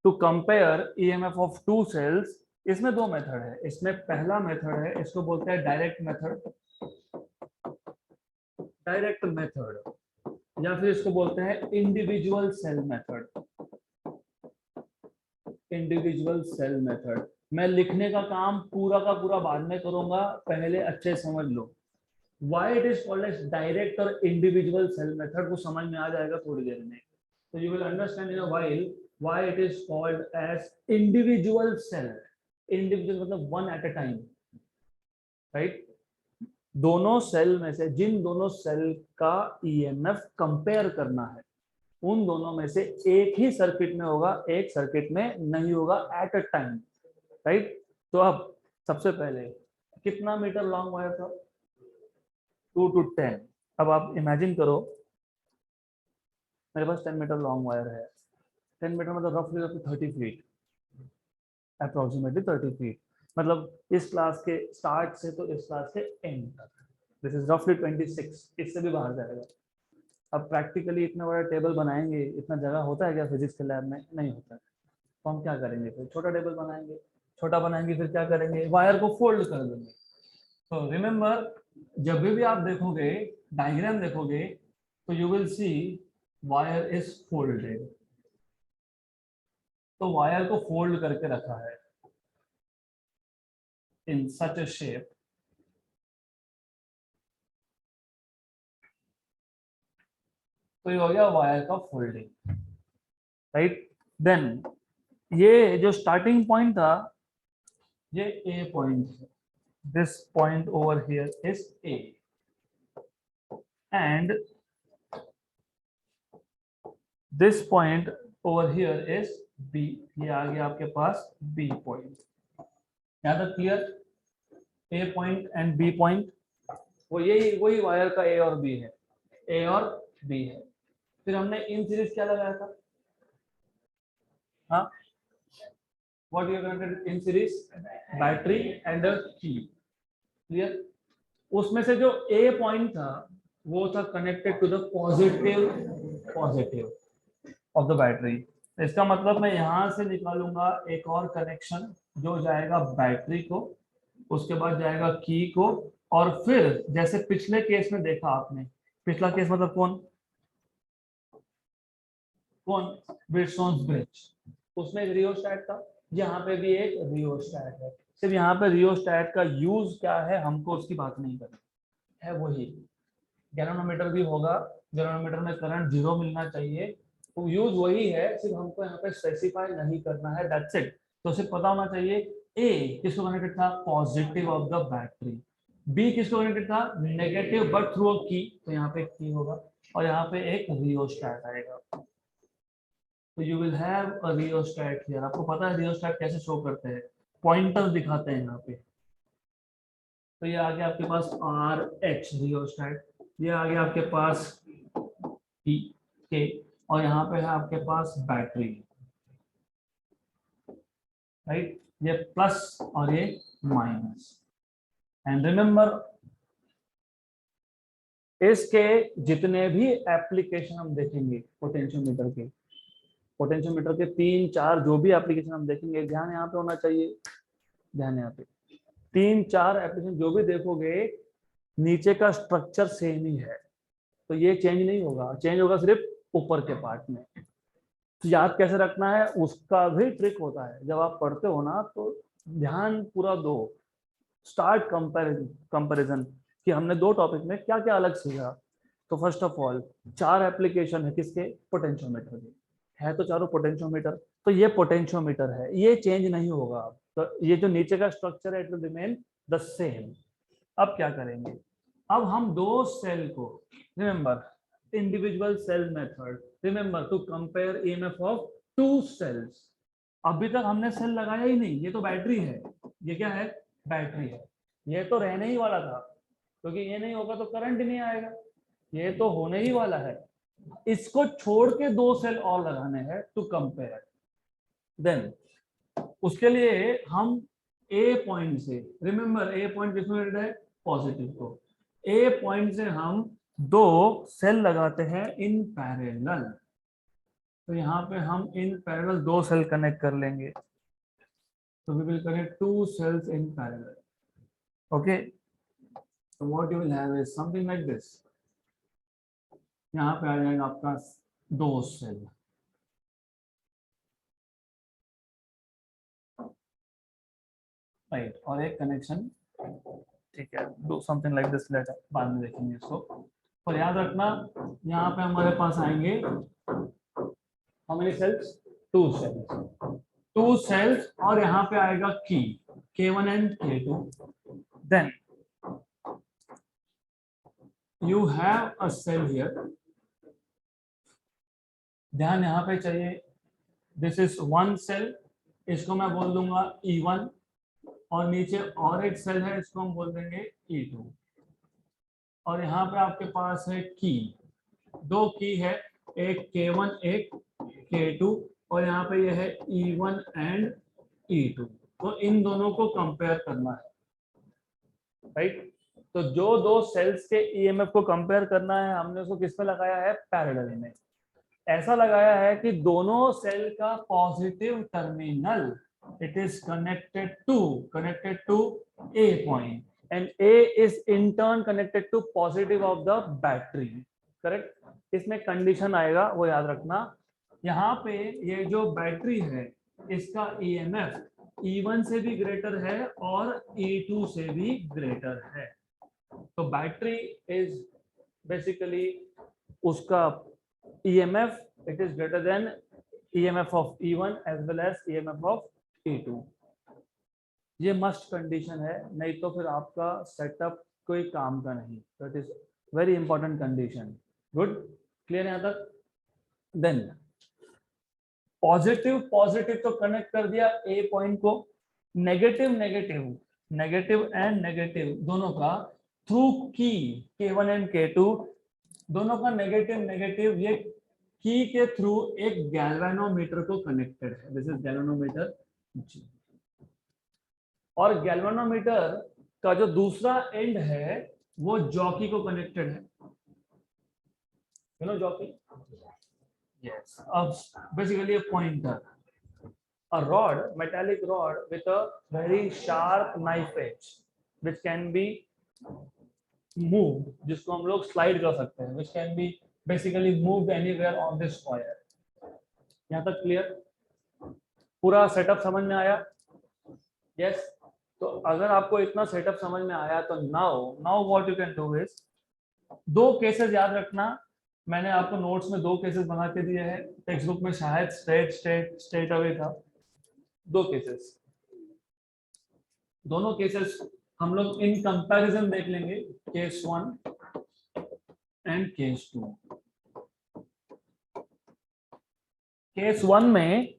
to compare EMF of two cells. इसमें दो मेथड है. इसमें पहला मेथड है, इसको बोलते हैं डायरेक्ट मेथड. डायरेक्ट मेथड या फिर इसको बोलते हैं individual cell method. Individual cell method. मैं लिखने का काम पूरा का पूरा बाद में करूंगा, पहले अच्छे समझ लो. Why it is called as direct और इंडिविजुअल सेल मेथड, वो समझ में आ जाएगा थोड़ी देर में. तो you will understand in a while why it is called as individual cell. Individual मतलब one at a time, right. दोनों सेल में से जिन दोनों सेल का EMF कंपेयर करना है, उन दोनों में से एक ही सर्किट में होगा, एक सर्किट में नहीं होगा एट अ टाइम, राइट. तो अब सबसे पहले कितना मीटर लॉन्ग वायर था? 2 to 10. अब आप इमेजिन करो मेरे पास 10 मीटर लॉन्ग वायर है. 10 मीटर मतलब रफली 30 फीट, अप्रोक्सीमेटली 30 फीट. मतलब इस क्लास के स्टार्ट से तो इस क्लास के एंड तक, दिस इज रफली 26. इससे भी बाहर जाएगा. अब प्रैक्टिकली इतना बड़ा टेबल बनाएंगे, इतना जगह होता है क्या फिजिक्स के लैब में? नहीं होता है. तो हम क्या करेंगे? फिर छोटा टेबल बनाएंगे. छोटा बनाएंगे फिर क्या करेंगे? वायर को फोल्ड कर देंगे. तो रिमेंबर, जब भी आप देखोगे डायग्राम देखोगे तो you will see wire is folded. तो वायर को फोल्ड करके रखा है in such a shape तो ये हो गया वायर का फोल्डिंग, राइट. देन ये जो स्टार्टिंग पॉइंट था ये A पॉइंट है. This point over here is A and this point over here is B. ये आ गया आपके पास B पॉइंट. यहाँ तक clear? A point and B point वो यही वही वायर का A और B है. A और B है. फिर हमने इन सीरीज क्या लगाया था? हाँ, what you connected in series? Battery and key. Clear? उसमें से जो A पॉइंट था वो था connected to the positive of the battery. इसका मतलब मैं यहां से निकालूंगा एक और कनेक्शन जो जाएगा बैटरी को, उसके बाद जाएगा की को, और फिर जैसे पिछले केस में देखा आपने, पिछला केस मतलब कौन व्हिटस्टोन्स ब्रिज, उसमें एक रियोस्टैट था, यहाँ पे भी एक रियोस्टैट है. सिर्फ यहाँ पे रियोस्टैट का यूज क्या है हमको उसकी बात नहीं करनी है, वही गैल्वेनोमीटर भी होगा, गैल्वेनोमीटर में करंट 0 मिलना चाहिए, तो यूज वही है, सिर्फ हमको यहाँ पे स्पेसिफाई नहीं करना है, दैट्स इट। तो सिर्फ पता होना चाहिए ए किसको कनेक्टेड था, positive of the battery, B किसको कनेक्टेड था, negative but through a key, तो यहाँ पे की होगा, और यहाँ पे एक रियोस्टैट आएगा, तो you will have a rheostat here. आपको पता है रियोस्टैट कैसे शो करते हैं, पॉइंटर दिखाते हैं यहाँ पे, तो ये आ गया आपके पास आर एच रियोस्टैट, ये आ गया आपके पास पी के, और यहाँ पे है आपके पास बैटरी, राइट, ये प्लस और ये माइनस। एंड रिमेंबर इसके जितने भी एप्लीकेशन हम देखेंगे पोटेंशियोमीटर के, पोटेंशियोमीटर के 3-4 जो भी एप्लीकेशन हम देखेंगे, ध्यान यहाँ पे होना चाहिए, ध्यान यहाँ पे 3-4 एप्लीकेशन जो भी देखोगे नीचे का स्ट्रक्चर सेम ही है, तो ये चेंज नहीं होगा, चेंज होगा सिर्फ ऊपर के पार्ट में। तो याद कैसे रखना है उसका भी ट्रिक होता है, जब आप पढ़ते हो ना तो ध्यान पूरा दो, स्टार्ट कंपैरिजन कि हमने 2 टॉपिक में क्या क्या अलग सीखा। तो फर्स्ट ऑफ ऑल 4 एप्लीकेशन है किसके, पोटेंशियोमीटर के, है तो चारों पोटेंशियोमीटर, तो ये पोटेंशियोमीटर है, ये चेंज नहीं होगा, तो ये जो नीचे का स्ट्रक्चर है it will remain the same. अब क्या करेंगे, अब हम 2 सेल को, remember individual cell method, remember to compare EMF of 2 cells. अभी तक हमने सेल लगाया ही नहीं, ये तो बैटरी है, ये क्या है, बैटरी है, ये तो रहने ही वाला था, क्योंकि ये नहीं होगा तो करंट ही नहीं आएगा, ये तो होने ही वाला है, इसको छोड़ के 2 सेल और लगाने हैं टू कंपेयर। देन उसके लिए हम ए पॉइंट से, रिमेंबर ए पॉइंट किसमें है, पॉजिटिव को, ए पॉइंट से हम 2 सेल लगाते हैं इन पैरेलल, तो यहाँ पे हम इन पैरेलल 2 सेल कनेक्ट कर लेंगे, तो we will connect 2 cells in parallel, okay, so what you will have is something like this, यहाँ पे आ जाएगा आपका 2 सेल, राइट, और एक कनेक्शन, ठीक है, do something like this later, बाद में देखेंगे इसको, और याद रखना यहाँ पे हमारे पास आएंगे how many cells, 2 cells, 2 cells, और यहाँ पे आएगा की K1 and K2, then you have a cell here, ध्यान यहाँ पे चाहिए, दिस इज 1 सेल, इसको मैं बोल दूंगा E1, और नीचे और एक सेल है इसको हम बोल देंगे E2, और यहाँ पे आपके पास है की, 2 की है, एक K1 एक K2, और यहाँ पे यह है E1 एंड E2, तो इन दोनों को कंपेयर करना है, राइट, तो जो 2 सेल्स के ईएमएफ को कंपेयर करना है हमने उसको किस में लगाया है, पैरेलल में, ऐसा लगाया है कि दोनों सेल का positive terminal it is connected to A point and A is in turn connected to positive of the battery, correct. इसमें कंडीशन आएगा वो याद रखना, यहाँ पे ये जो बैटरी है इसका ईएमएफ E1 से भी ग्रेटर है और E2 से भी ग्रेटर है, तो बैटरी इज बेसिकली उसका EMF it is greater than EMF of E1 as well as EMF of E2, ये मस्ट कंडीशन है, नहीं तो फिर आपका सेटअप कोई काम का नहीं, तो it is very important condition, good, clear यहाँ तक। देन पॉजिटिव पॉजिटिव तो कनेक्ट कर दिया ए पॉइंट को, negative negative, negative and negative दोनों का थ्रू की K1 एंड K2, दोनों का नेगेटिव नेगेटिव ये की के थ्रू एक गैल्वेनोमीटर को कनेक्टेड है, दिस इज गैल्वेनोमीटर G, और गैल्वेनोमीटर का जो दूसरा एंड है वो जॉकी को कनेक्टेड है, you know jockey, yes, basically a pointer, a rod, metallic rod with a very sharp knife edge which can be moved, जिसको हम लोग स्लाइड कर सकते हैं, which can be basically moved anywhere on this wire, यहाँ तक क्लियर, पूरा सेटअप समझ में आया, यस, तो अगर आपको इतना सेटअप समझ में आया तो now what you can do is, दो केसेस याद रखना, मैंने आपको नोट्स में दो केसेस बना के दिए हैं, टेक्स्ट बुक में शायद स्ट्रेट अवे था। दो केसेस, दोनों केसेस हम लोग इन कंपैरिजन देख लेंगे, केस 1 एंड केस 2। केस 1 में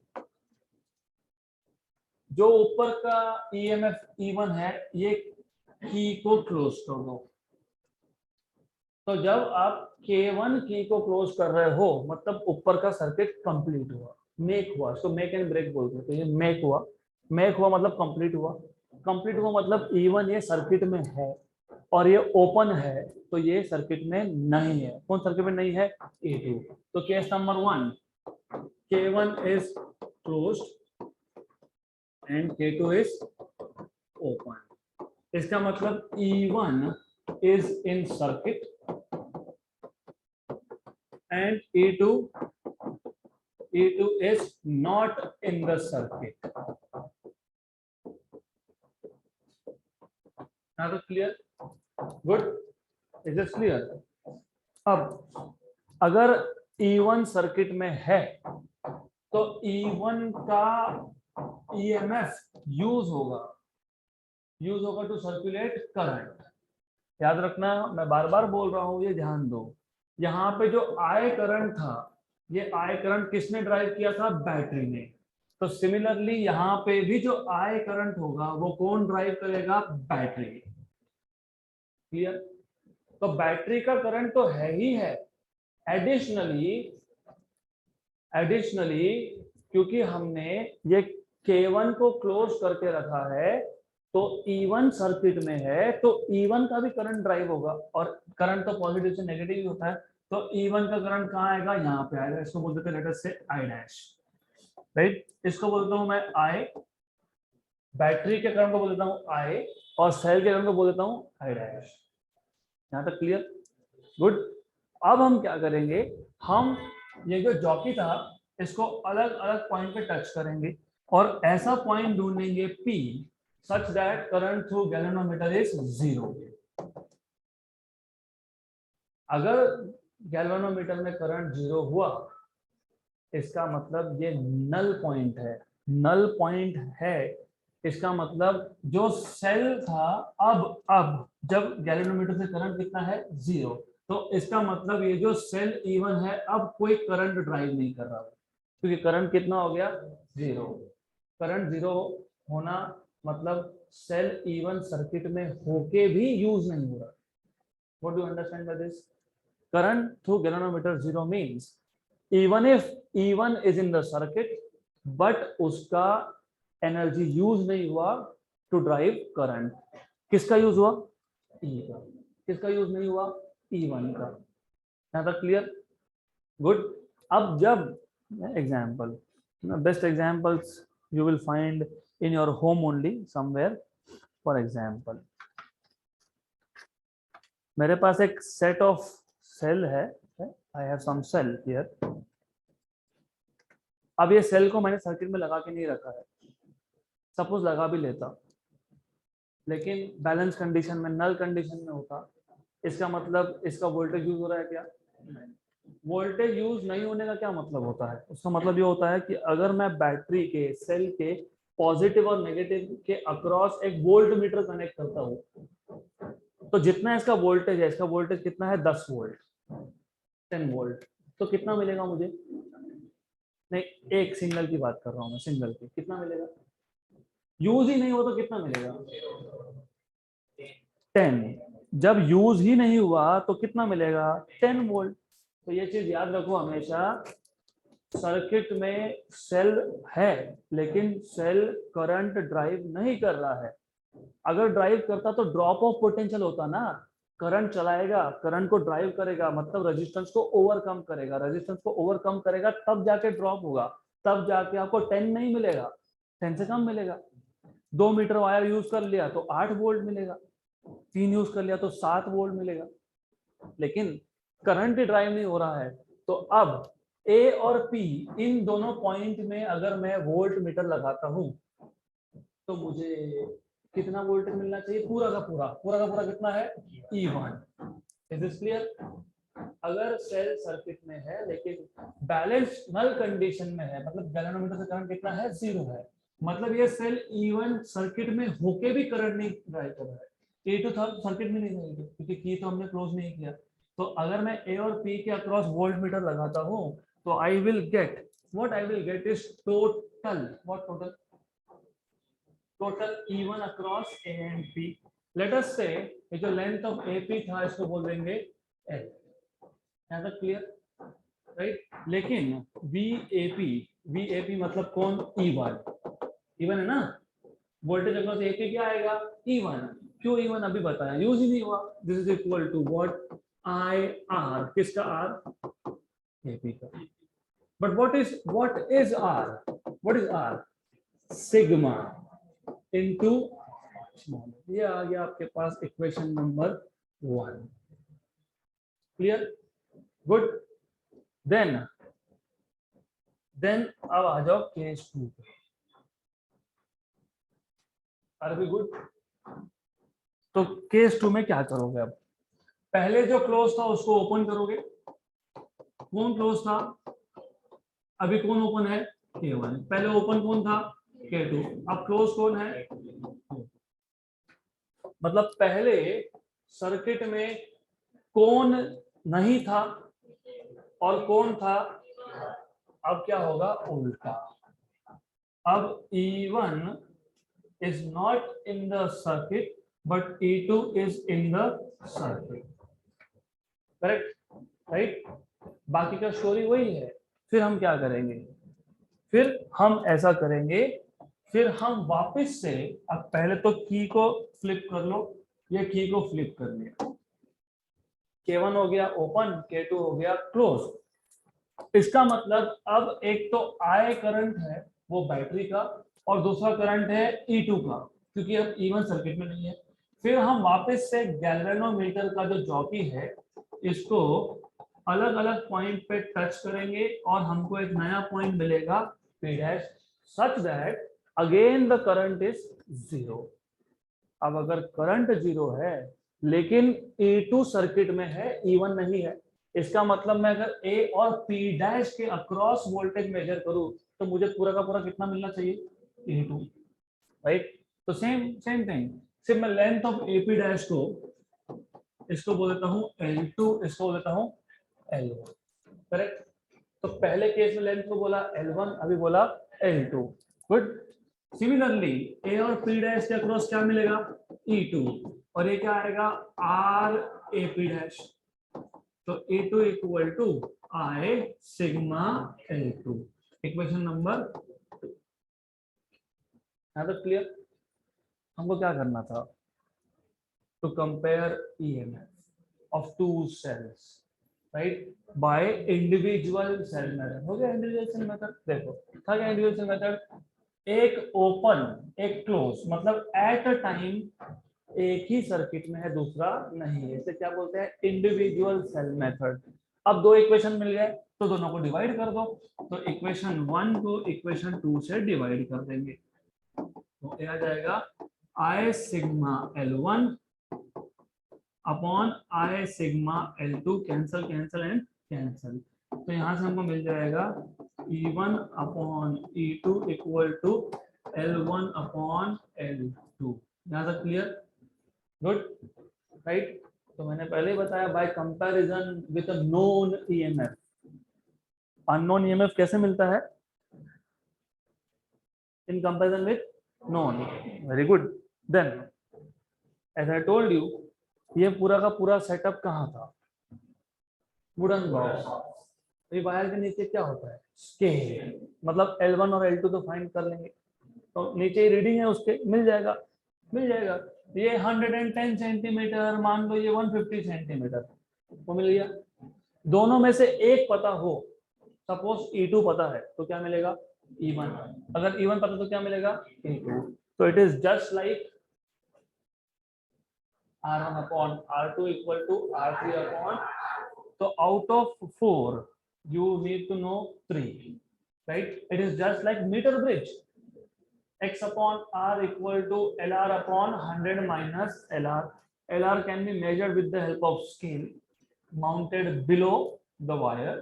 जो ऊपर का ईएमएफ E1 है, ये की को क्लोज कर दो। तो जब आप K1 की को क्लोज कर रहे हो मतलब ऊपर का सर्किट कंप्लीट हुआ, मेक हुआ, इसको मेक एंड ब्रेक बोलते हैं। तो ये मेक हुआ मतलब कंप्लीट हुआ। कंप्लीट हुआ मतलब E1 ये सर्किट में है और ये ओपन है, तो ये सर्किट में नहीं है। कौन सर्किट में नहीं है? A2। तो case number 1, K1 is closed end K2 is open. इसका मतलब E1 is in circuit and E2 is not in the circuit. Now the clear? Good. Is this clear? अब अगर E1 सर्किट में है तो E1 का EMF यूज होगा टू सर्कुलेट करंट। याद रखना, मैं बार बार बोल रहा हूं, ये ध्यान दो। यहाँ पे जो I करंट था, ये I करंट किसने ड्राइव किया था? बैटरी ने। तो सिमिलरली यहाँ पे भी जो I करंट होगा वो कौन ड्राइव करेगा? बैटरी। क्लियर? तो बैटरी का करंट तो है ही है, एडिशनली क्योंकि हमने ये K1 को क्लोज करके रखा है तो E1 सर्किट में है, तो E1 का भी करंट ड्राइव होगा, और करंट तो पॉजिटिव से नेगेटिव ही होता है। तो E1 का करंट कहाँ आएगा? यहाँ पे आएगा। इसको बोलते थे लेट अस से I डैश, राइट? इसको बोलता हूँ मैं I, बैटरी के करंट को बोल देता हूँ I, और सेल के करंट को बोल देता हूँ I डैश। यहाँ तक क्लियर? गुड। अब हम क्या करेंगे, हम ये जो जॉकी था इसको अलग अलग पॉइंट पे टच करेंगे और ऐसा पॉइंट ढूंढेंगे P such that current through galvanometer is 0। अगर गैल्वेनोमीटर में करंट 0 हुआ इसका मतलब ये नल पॉइंट है। इसका मतलब जो सेल था, अब जब गैल्वेनोमीटर से करंट कितना है? 0। तो इसका मतलब ये जो सेल E1 है अब कोई करंट ड्राइव नहीं कर रहा, क्योंकि करंट कितना हो गया? 0। करंट 0 होना मतलब सेल E1 सर्किट में होके भी यूज नहीं हो रहा। What do you understand by this? Current through galvanometer 0 means even if E1 is in the circuit but उसका एनर्जी यूज नहीं हुआ टू ड्राइव करंट। किसका यूज हुआ? E का। किसका यूज नहीं हुआ? E1 का। यहाँ तक क्लियर? गुड। अब जब example, best examples you will find in your home only somewhere. For example, मेरे पास एक सेट ऑफ सेल है, I have some cell here. अब ये सेल को मैंने सर्किट में लगा के नहीं रखा है, सपोज लगा भी लेता लेकिन बैलेंस कंडीशन में, नल कंडीशन में होता, इसका मतलब इसका वोल्टेज यूज हो रहा है क्या? वोल्टेज यूज नहीं होने का क्या मतलब होता है? उसका मतलब ये होता है कि अगर मैं बैटरी के सेल के पॉजिटिव और नेगेटिव के अक्रॉस एक वोल्ट मीटर कनेक्ट करता हूँ तो जितना इसका वोल्टेज है, इसका वोल्टेज कितना है? 10 वोल्ट, 10 वोल्ट। तो कितना मिलेगा मुझे? नहीं, एक सिंगल की बात कर रहा हूँ मैं, सिंगल की कितना मिलेगा? यूज ही नहीं हो तो कितना मिलेगा? 10। जब यूज ही नहीं हुआ तो कितना मिलेगा? 10 वोल्ट। तो ये चीज याद रखो हमेशा, सर्किट में सेल है लेकिन सेल करंट ड्राइव नहीं कर रहा है। अगर ड्राइव करता तो ड्रॉप ऑफ पोटेंशियल होता ना, करंट चलाएगा, करंट को ड्राइव करेगा मतलब रेजिस्टेंस को ओवरकम करेगा, रेजिस्टेंस को ओवरकम करेगा तब जाके ड्रॉप होगा, तब जाके आपको 10 नहीं मिलेगा, 10 से कम मिलेगा। 2 मीटर वायर यूज कर लिया तो 8 वोल्ट मिलेगा, 3 यूज कर लिया तो 7 वोल्ट मिलेगा, लेकिन करंट ही ड्राइव नहीं हो रहा है। तो अब ए और पी इन दोनों पॉइंट में अगर मैं वोल्ट मीटर लगाता हूं तो मुझे कितना वोल्टेज मिलना चाहिए, पूरा का पूरा कितना है, E1। Is this clear? अगर सेल सर्किट में है लेकिन बैलेंस नल कंडीशन में है, मतलब गैल्वेनोमीटर से करंट कितना है, 0 है, मतलब ये सेल E1 सर्किट में होके भी करंट नहीं ड्राइव कर रहा है, E2 सर्किट में नहीं है क्योंकि की तो हमने क्लोज नहीं किया। तो अगर मैं A और P के अक्रॉस वोल्ट मीटर लगाता हूं तो I will get is total, what total E1 across A and P। Late us से ये जो लेंथ ऑफ AP था इसको बोल देंगे L। यहां तक क्लियर, राइट? लेकिन VAP मतलब कौन, E1 है ना, वोल्टेज अक्रॉस AP क्या आएगा, E1। क्यों E1 अभी बताया, यूज ही नहीं हुआ। This is equal to what, IR, किसका R, AP का। But what is R, sigma into small. ये आ गया आपके पास equation number 1। Clear, good. Then अब आ जाओ केस 2 पे। Are we good? तो केस 2 में क्या करोगे, अब पहले जो क्लोज था उसको ओपन करोगे। कौन क्लोज था, अभी कौन ओपन है, K1। पहले ओपन कौन था, K2। अब क्लोज कौन है, मतलब पहले सर्किट में कौन नहीं था और कौन था, अब क्या होगा, उल्टा। अब E1 is not in the circuit but E2 is in the circuit, correct, right? बाकी का स्टोरी वही है। फिर हम क्या करेंगे, फिर हम ऐसा करेंगे, फिर हम वापस से, अब पहले तो की को फ्लिप कर लो, ये की को फ्लिप कर लिया, K1 हो गया ओपन, K2 हो गया क्लोज। इसका मतलब अब एक तो I करंट है वो बैटरी का, और दूसरा करंट है E2 का, क्योंकि अब E1 सर्किट में नहीं है। फिर हम वापस से गैल्वेनोमीटर का जो जॉकी है इसको अलग अलग पॉइंट पे टच करेंगे और हमको एक नया पॉइंट मिलेगा P dash, such that again the current is 0। अब अगर करंट 0 है लेकिन E2 सर्किट में है, E1 नहीं है, इसका मतलब मैं अगर A और P डैश के अक्रॉस वोल्टेज मेजर करूं तो मुझे पूरा का पूरा कितना मिलना चाहिए, E2, राइट? तो सेम थिंग, सिर्फ मैं लेंथ ऑफ AP डैश को, इसको बोल देता हूं L2, इसको बोल देता हूं L1, करेक्ट? तो पहले केस में लेंथ को बोला L1, अभी बोला L2, गुड। सिमिलरली A और P डैश के अक्रॉस क्या मिलेगा, E2, और ये क्या आएगा, R AP डैश। तो E2 equal to I sigma L2, equation number 2। तो क्लियर? हमको क्या करना था, to compare EMF of two cells, right, by individual cell method. हो गया इंडिविजुअल सेल मेथड, देखो था क्या इंडिविजुअल सेल मेथड, एक ओपन एक क्लोज, मतलब एट अ टाइम एक ही सर्किट में है दूसरा नहीं है, इसे क्या बोलते हैं, इंडिविजुअल सेल मेथड। अब दो इक्वेशन मिल गए तो दोनों को डिवाइड कर दो, तो इक्वेशन 1 को इक्वेशन 2 से डिवाइड कर देंगे, तो ये आ जाएगा I sigma L1 upon I sigma L2, cancel cancel and cancel. तो यहां से हमको मिल जाएगा E1 upon E2 equal to L1 upon L2। यहां तक क्लियर, गुड, राइट? तो मैंने पहले ही बताया, by comparison with a known EMF। Unknown EMF कैसे मिलता है, in comparison with known. Very good. Then as I told you, ये पूरा का पूरा सेटअप कहाँ था, वुडन बॉक्स। ये वायर के नीचे क्या होता है, स्केल, मतलब L1 और L2 तो फाइंड कर लेंगे, तो नीचे रीडिंग है उसके, मिल जाएगा। ये 110 सेंटीमीटर, मान लो ये 150 सेंटीमीटर, तो मिल गया। दोनों में से एक पता हो, सपोज E2 पता है तो क्या मिलेगा, E1। अगर E1 पता तो क्या मिलेगा, E2। तो it is just like R1 upon R2 equal to R3 upon, तो out of 4 you need to know 3, right? It is just like meter bridge, x upon r equal to lr upon 100 minus lr. lr can be measured with the help of scale mounted below the wire,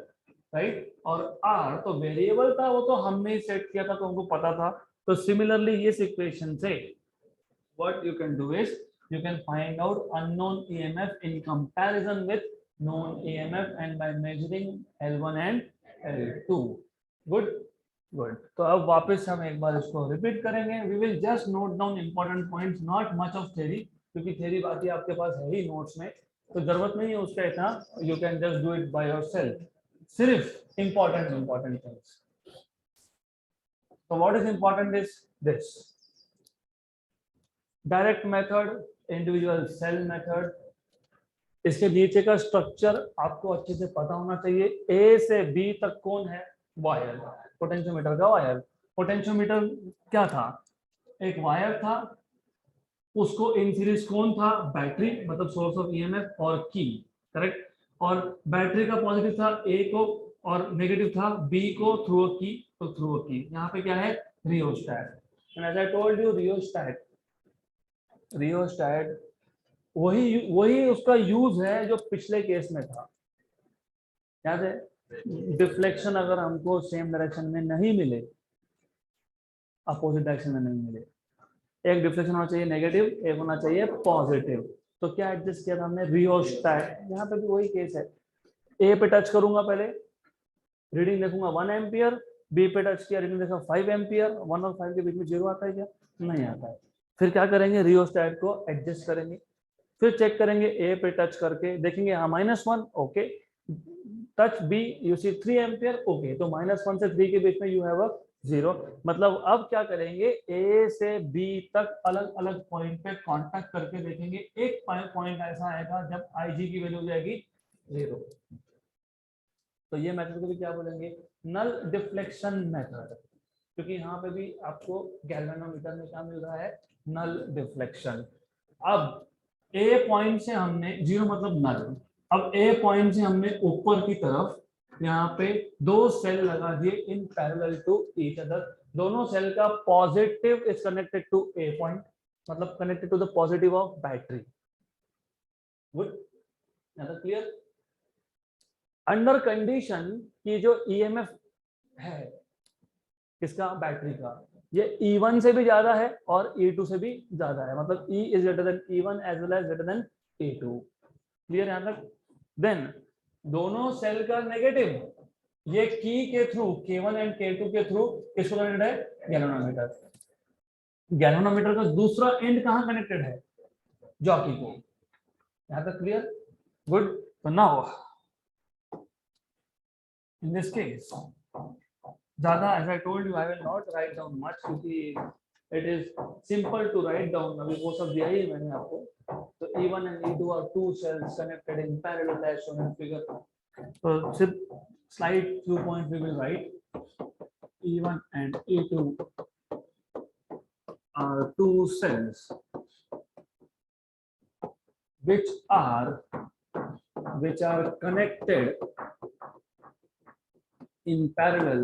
right? और r तो वेरिएबल था, वो तो हमने सेट किया था, तो हमको पता था. तो सिमिलरली इस इक्वेशन से what you can do is you can find out unknown EMF in comparison with known EMF and by measuring L1 and L2. Good, good. तो अब वापस हम एक बार इसको रिपीट करेंगे. We will just note down important points, not much of theory, क्योंकि theory बाकी आपके पास है ही नोट्स में, तो जरूरत नहीं है उसका इतना. You can just do it by yourself. सिर्फ important things. So what is important is this. Direct method, individual cell method. इसके नीचे का स्ट्रक्चर आपको अच्छे से पता होना चाहिए. ए से बी तक कौन है? वायर, पोटेंशियोमीटर का वायर. पोटेंशियोमीटर क्या था? एक वायर था, उसको इन सीरीज कौन था? बैटरी, मतलब सोर्स ऑफ ईएमएफ और की, करेक्ट. और बैटरी का पॉजिटिव था ए को और नेगेटिव था बी को थ्रू की, तो थ्रू की. यहाँ पे क्या है? Rheostat. And as I told you, rheostat वही उसका यूज है जो पिछले केस में था. याद है? डिफ्लेक्शन अगर हमको सेम डायरेक्शन में नहीं मिले, अपोजिट डायरेक्शन में नहीं मिले, एक डिफ्लेक्शन होना चाहिए नेगेटिव, एक होना चाहिए पॉजिटिव, तो क्या एडजस्ट किया था हमने? रियोस्टैट. यहाँ पे भी वही केस है. ए पे टच करूंगा, पहले रीडिंग देखूंगा 1 एम्पियर, बी पे टच किया, रीडिंग देखा 5 एम्पियर. 1 और 5 के बीच में 0 आता है क्या? नहीं आता है. फिर क्या करेंगे? रियोस्टैट को एडजस्ट करेंगे. फिर चेक करेंगे ए पे टच करके, देखेंगे हाँ -1, okay. Touch B, you see 3 ampere, okay. तो -1 से 3 के बीच में यू हैव अ 0. मतलब अब क्या करेंगे? ए से बी तक अलग अलग पॉइंट पे कांटेक्ट करके देखेंगे. एक पॉइंट ऐसा आएगा जब आई जी की वैल्यू हो जाएगी 0. तो ये मेथड को भी क्या बोलेंगे? Null deflection method. क्योंकि यहाँ पे भी आपको गैल्वेनोमीटर में क्या मिल रहा है? Null deflection. अब ए पॉइंट से हमने 0 मतलब नल. अब ए पॉइंट से हमने ऊपर की तरफ यहाँ पे 2 सेल लगा दिए in parallel to each other. दोनों सेल का positive is connected to a point, मतलब connected to the positive of battery. Good, clear? Under condition की जो ईएमएफ है किसका? बैटरी का. ये E1 से भी ज्यादा है और E2 से भी ज्यादा है, मतलब E is greater than E1 as well as greater than E2. Clear यहां तक? देन दोनों सेल का नेगेटिव ये की के थ्रू, K1 एंड K2 के थ्रू किसको कनेक्टेड है? गैल्वेनोमीटर. गैल्वेनोमीटर का दूसरा एंड कहां कनेक्टेड है? जॉकी को. यहां तक क्लियर? गुड. तो नाउ इन दिस केस ज्यादा, as I told you, I will not write down much क्योंकि it is simple to write down. अभी वो सब दिया ही मैंने आपको. तो E1 and E2 are 2 cells connected in parallel as shown in figure. तो सिर्फ slide few points we will write. E1 and E2 are 2 cells which are connected in parallel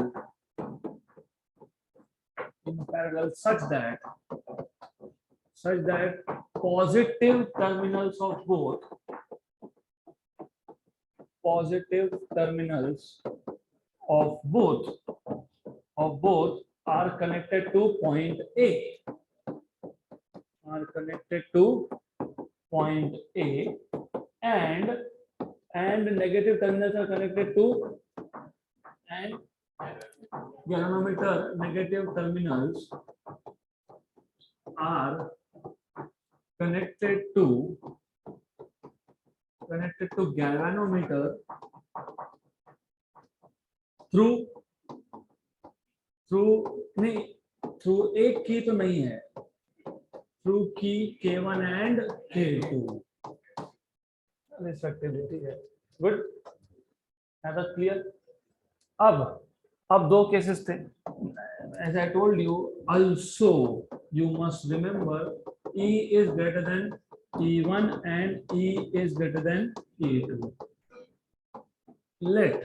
such that positive terminals of both are connected to point A, and negative terminals are connected to, and galvanometer negative terminals are connected to galvanometer through एक की तो नहीं है, through की K1 and K2 respectively. ठीक है, गुड. That's clear. अब 2 केसेस थे. As I told you, also you must remember E is greater than E1 and E is greater than E2. Let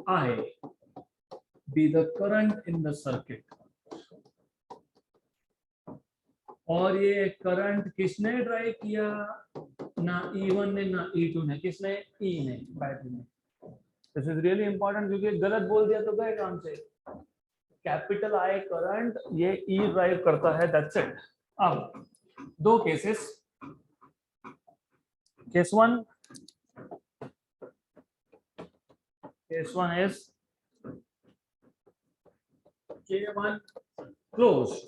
I be the current in the circuit. और ये करंट किसने ड्राइव किया, ना E1 ने ना E2 ने, किसने, E ने, बैटरी ने। दिस इज रियली इंपॉर्टेंट, क्योंकि गलत बोल दिया तो गए काम से। कैपिटल आई करंट ये E ड्राइव करता है, दैट्स इट। अब दो cases, case one is K1 closed,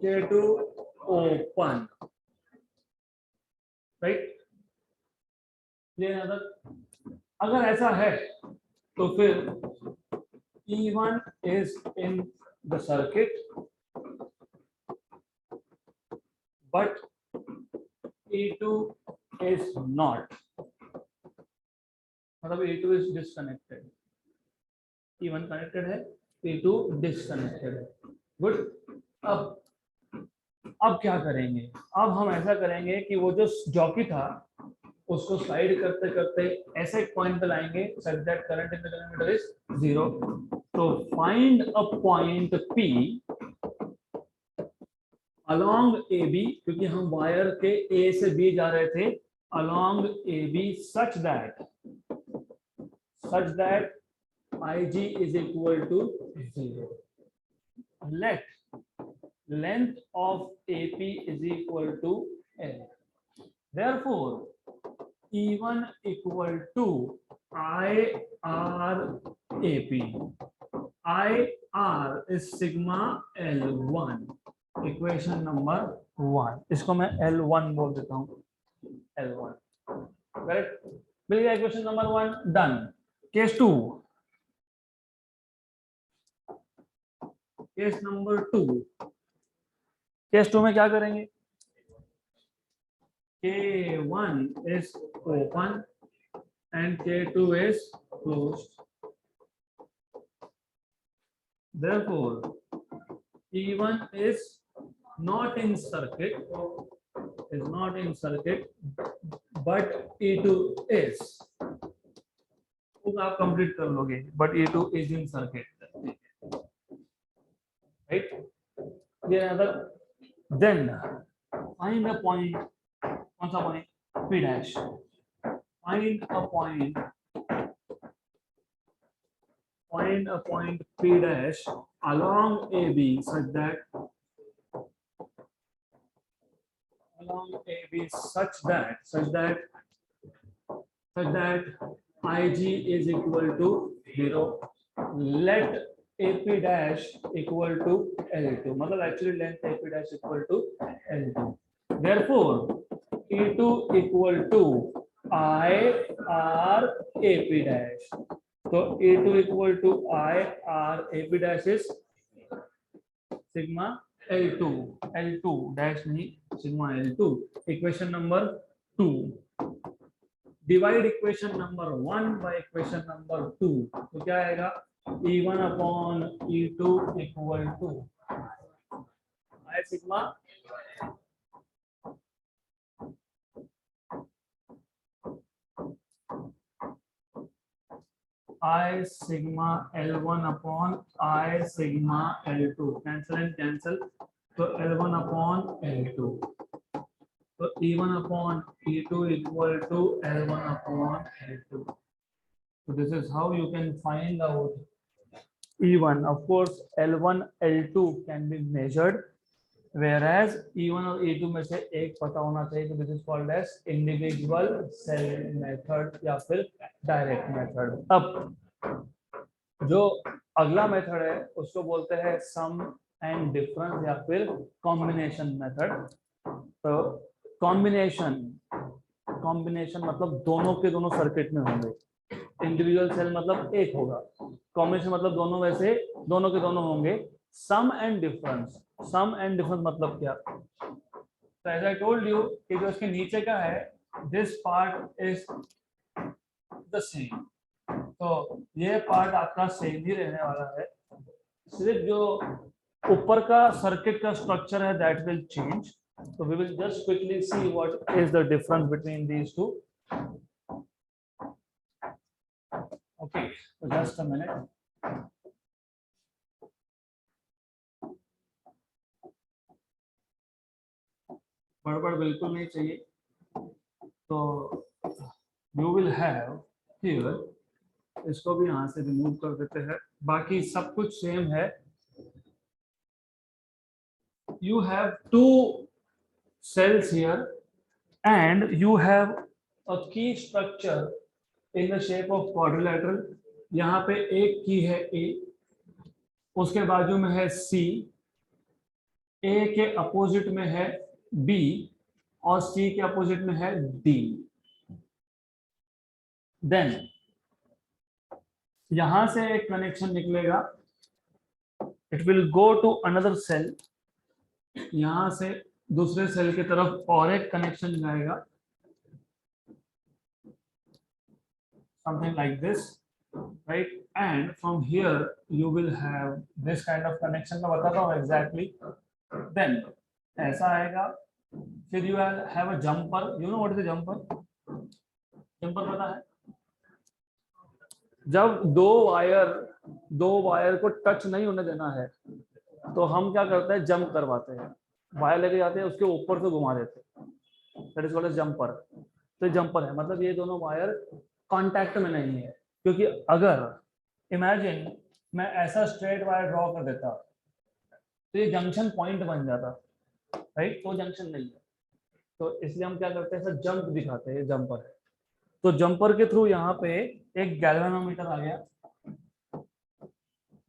K2 open, right? अगर ऐसा है तो फिर E1 is in the circuit but E2 is not, मतलब E2 is disconnected, E1 connected है, E2 disconnected है। गुड। अब क्या करेंगे, अब हम ऐसा करेंगे कि वो जो जॉकी था उसको स्लाइड करते करते ऐसे एक पॉइंट पे लाएंगे such that current in the diameter is 0. तो find a point P along AB, क्योंकि हम वायर के A से B जा रहे थे, along AB such that IG is equal to 0. Let length of AP is equal to L. Therefore, E1 equal to IR AP. IR is sigma L1. Equation number 1. इसको मैं L1 बोल देता हूँ, L1. Correct? मिल गया equation number 1, done. Case 2, case number 2, case 2 में क्या करेंगे, K1 is open and K2 is closed. Therefore, E1 is not in circuit, but E2 is. आप कंप्लीट कर लोगे, but E2 is in circuit, right? Then find a point, कौन सा point, P dash. Find a point P dash along AB such that IG is equal to 0. Let AP dash equal to L2, मतलब actually length AP dash equal to L2. Therefore, E2 equal to IR AP dash. So E2 equal to IR AP dash is sigma L2 dash नहीं, sigma L2. Equation number 2. Divide equation number 1 by equation number 2. तो क्या आएगा, E1 upon E2 equal to I sigma L1 upon I sigma L2. Cancel and cancel. So L1 upon L2. So E1 upon E2 equal to L1 upon L2. So this is how you can find out E1. Of course, L1, L2 can be measured, whereas E1 और E2 में से एक पता होना चाहिए. तो this is called as individual cell method या फिर direct method. अब जो अगला मेथड है उसको बोलते हैं सम एंड डिफरेंस या फिर कॉम्बिनेशन मेथड. तो कॉम्बिनेशन मतलब दोनों के दोनों सर्किट में होंगे. इंडिविजुअल सेल मतलब एक होगा, कॉम्बिनेशन मतलब दोनों वैसे दोनों के दोनों होंगे. सम एंड डिफरेंस मतलब क्या, तो एज आई टोल्ड यू कि जो इसके नीचे का है, this part is the same. तो ये पार्ट आपका सेम ही रहने वाला है, सिर्फ जो ऊपर का सर्किट का स्ट्रक्चर है that will change. So we will just quickly see what is the difference between these two. Okay, so just a minute. बिल्कुल नहीं चाहिए, तो यू विल हैव हियर, इसको भी यहाँ से रिमूव कर देते हैं, बाकी सब कुछ सेम है। You have two cells here and you have a key structure in the shape of quadrilateral. यहाँ पे एक की है A, उसके बाजू में है C, A के अपोजिट में है B और C के अपोजिट में है D. Then यहां से एक कनेक्शन निकलेगा, it will go to another cell, यहां से दूसरे सेल की तरफ और एक कनेक्शन जाएगा, something like this, right? And from here you will have this kind of connection. मैं बताता हूँ exactly. Then ऐसा आएगा, फिर you have a jumper. You know what is a jumper? Jumper पता है? जब दो वायर को टच नहीं होने देना है तो हम क्या करते हैं, जंप करवाते हैं, वायर लेके जाते हैं, उसके ऊपर से घुमा देते हैं, that is called as jumper. तो जंपर है, मतलब ये दोनों वायर कांटेक्ट में नहीं है, क्योंकि अगर इमेजिन मैं ऐसा स्ट्रेट वायर ड्रॉ कर देता तो ये जंक्शन पॉइंट बन जाता, राइट? तो जंक्शन नहीं है, तो इसलिए हम क्या करते हैं, ऐसा जंप दिखाते हैं, जंपर है. तो जंपर के थ्रू यहाँ पे एक गैल्वेनोमीटर आ गया.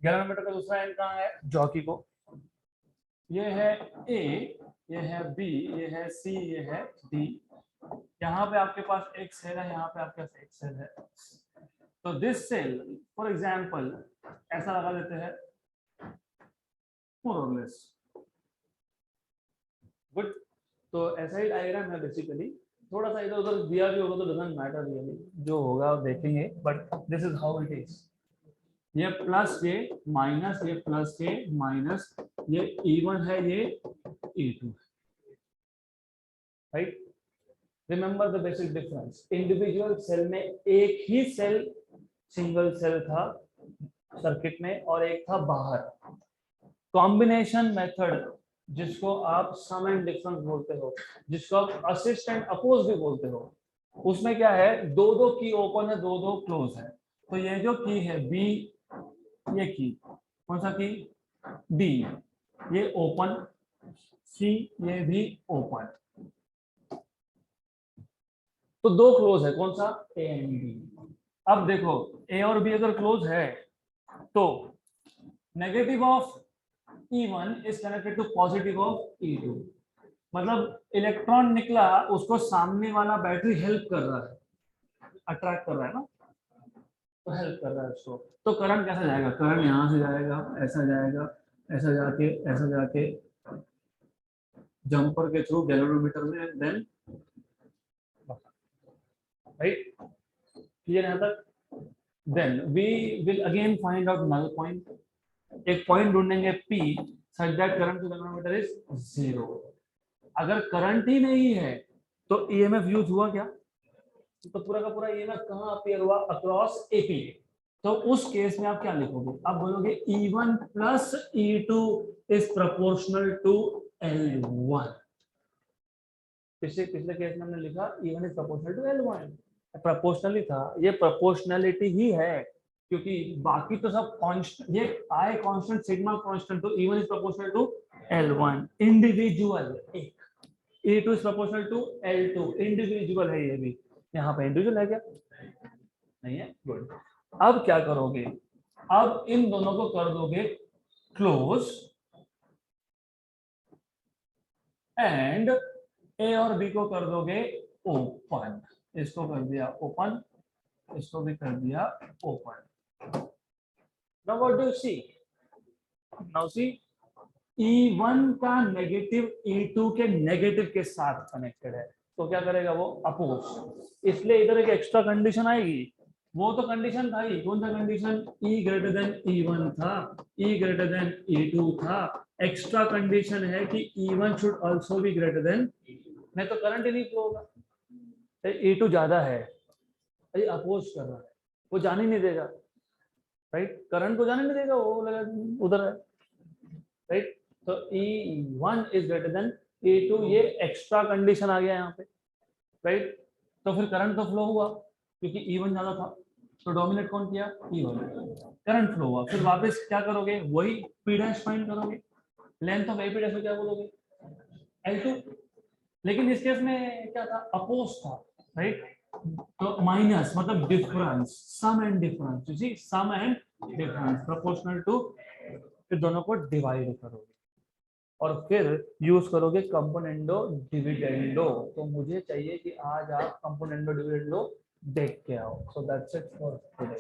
गैल्वेनोमीटर का दूसरा एंड कहाँ है, जॉकी को. ये है A, ये है B, ये है C, ये है D. यहाँ पे आपके पास एक सेल है, यहाँ पे आपके पास एक सेल है. तो दिस सेल फॉर एग्जाम्पल ऐसा लगा देते हैं, more or less. गुड. तो ऐसा ही डायग्राम है बेसिकली, थोड़ा सा इधर उधर दिया भी होगा तो डजंट मैटर रियली, जो होगा देखेंगे, but this is how it is. ये प्लस ये माइनस, ये प्लस ये माइनस, ये E1 है, ये E2 है, right? Remember the basic difference. Individual cell में एक ही सेल, सिंगल सेल था सर्किट में और एक था बाहर. कॉम्बिनेशन मेथड, जिसको आप सम एंड डिफरेंस बोलते हो, जिसको आप असिस्ट एंड अपोज भी बोलते हो, उसमें क्या है, दो दो की ओपन है, दो दो क्लोज है. तो ये जो की है B, ये की कौन सा की, D, ये ओपन, C ये भी ओपन. तो दो क्लोज है, कौन सा, A एंड B. अब देखो A और B अगर क्लोज है तो negative of E1 is connected to positive of E2. मतलब इलेक्ट्रॉन निकला, उसको सामने वाला बैटरी हेल्प कर रहा है, अट्रैक्ट कर रहा है ना, तो हेल्प कर रहा है उसको. तो करंट कैसा जाएगा, करंट यहाँ से जाएगा, ऐसा जाएगा, ऐसा जाके, ऐसा जाके जंपर के थ्रू गैल्वेनोमीटर में, देन राइट, क्लियर यहाँ तक. Then we will again find out null point. एक पॉइंट ढूंढेंगे P such that current to galvanometer is 0. अगर करंट ही नहीं है तो EMF यूज हुआ क्या, तो पूरा का पूरा EMF कहाँ अपीयर हुआ, अक्रॉस AP. तो उस केस में आप क्या लिखोगे, आप बोलोगे E1 plus E2 is proportional to L1. पिछले केस में हमने लिखा E1 is proportional to L1, proportionally था, ये प्रोपोर्शनलिटी ही है, क्योंकि बाकी तो सब कांस्टेंट, ये I कांस्टेंट, सिग्मा कांस्टेंट, तो E1 is proportional to L1 individual, एक E2 is proportional to L2 individual है, ये भी यहाँ पे इंडिविजुअल है क्या, नहीं है. गुड. अब क्या करोगे, अब इन दोनों को कर दोगे क्लोज एंड A और B को कर दोगे ओपन. इसको कर दिया ओपन, इसको भी कर दिया open. Now what do you see, now see E1 का नेगेटिव E2 के नेगेटिव के साथ कनेक्टेड है, तो क्या करेगा वो, अपोज. इसलिए इधर एक एक्स्ट्रा कंडीशन आएगी. वो तो कंडीशन था ही, कौन सा condition, E greater than E1 था, E ग्रेटर देन E2 था. एक्स्ट्रा कंडीशन है कि E1 should also be greater than, नहीं तो करंट ही नहीं फ्लो होगा. E2 ज्यादा है, अरे अपोज कर रहा है, वो जाने नहीं देगा, राइट? करंट को जाने नहीं देगा, वो लगा उधर है, राइट? तो E1 is greater than E2 ये एक्स्ट्रा कंडीशन आ गया यहाँ पे, राइट। तो फिर करंट तो फ्लो हुआ क्योंकि E1 ज्यादा था, तो डोमिनेट कौन किया? E1, करंट फ्लो हुआ। फिर वापस क्या करोगे? वही P डैश फाइंड करोगे, लेंथ ऑफ AP डैश में क्या बोलोगे? L2। लेकिन इस केस में क्या था? अपोज था, राइट। तो माइनस मतलब difference, sum and difference, you see sum and difference proportional to, फिर दोनों को डिवाइड करोगे और फिर यूज करोगे कंपोनेंडो डिविडेंडो। तो मुझे चाहिए कि आज आप कंपोनेंडो डिविडेंडो देख के आओ। So that's it for today.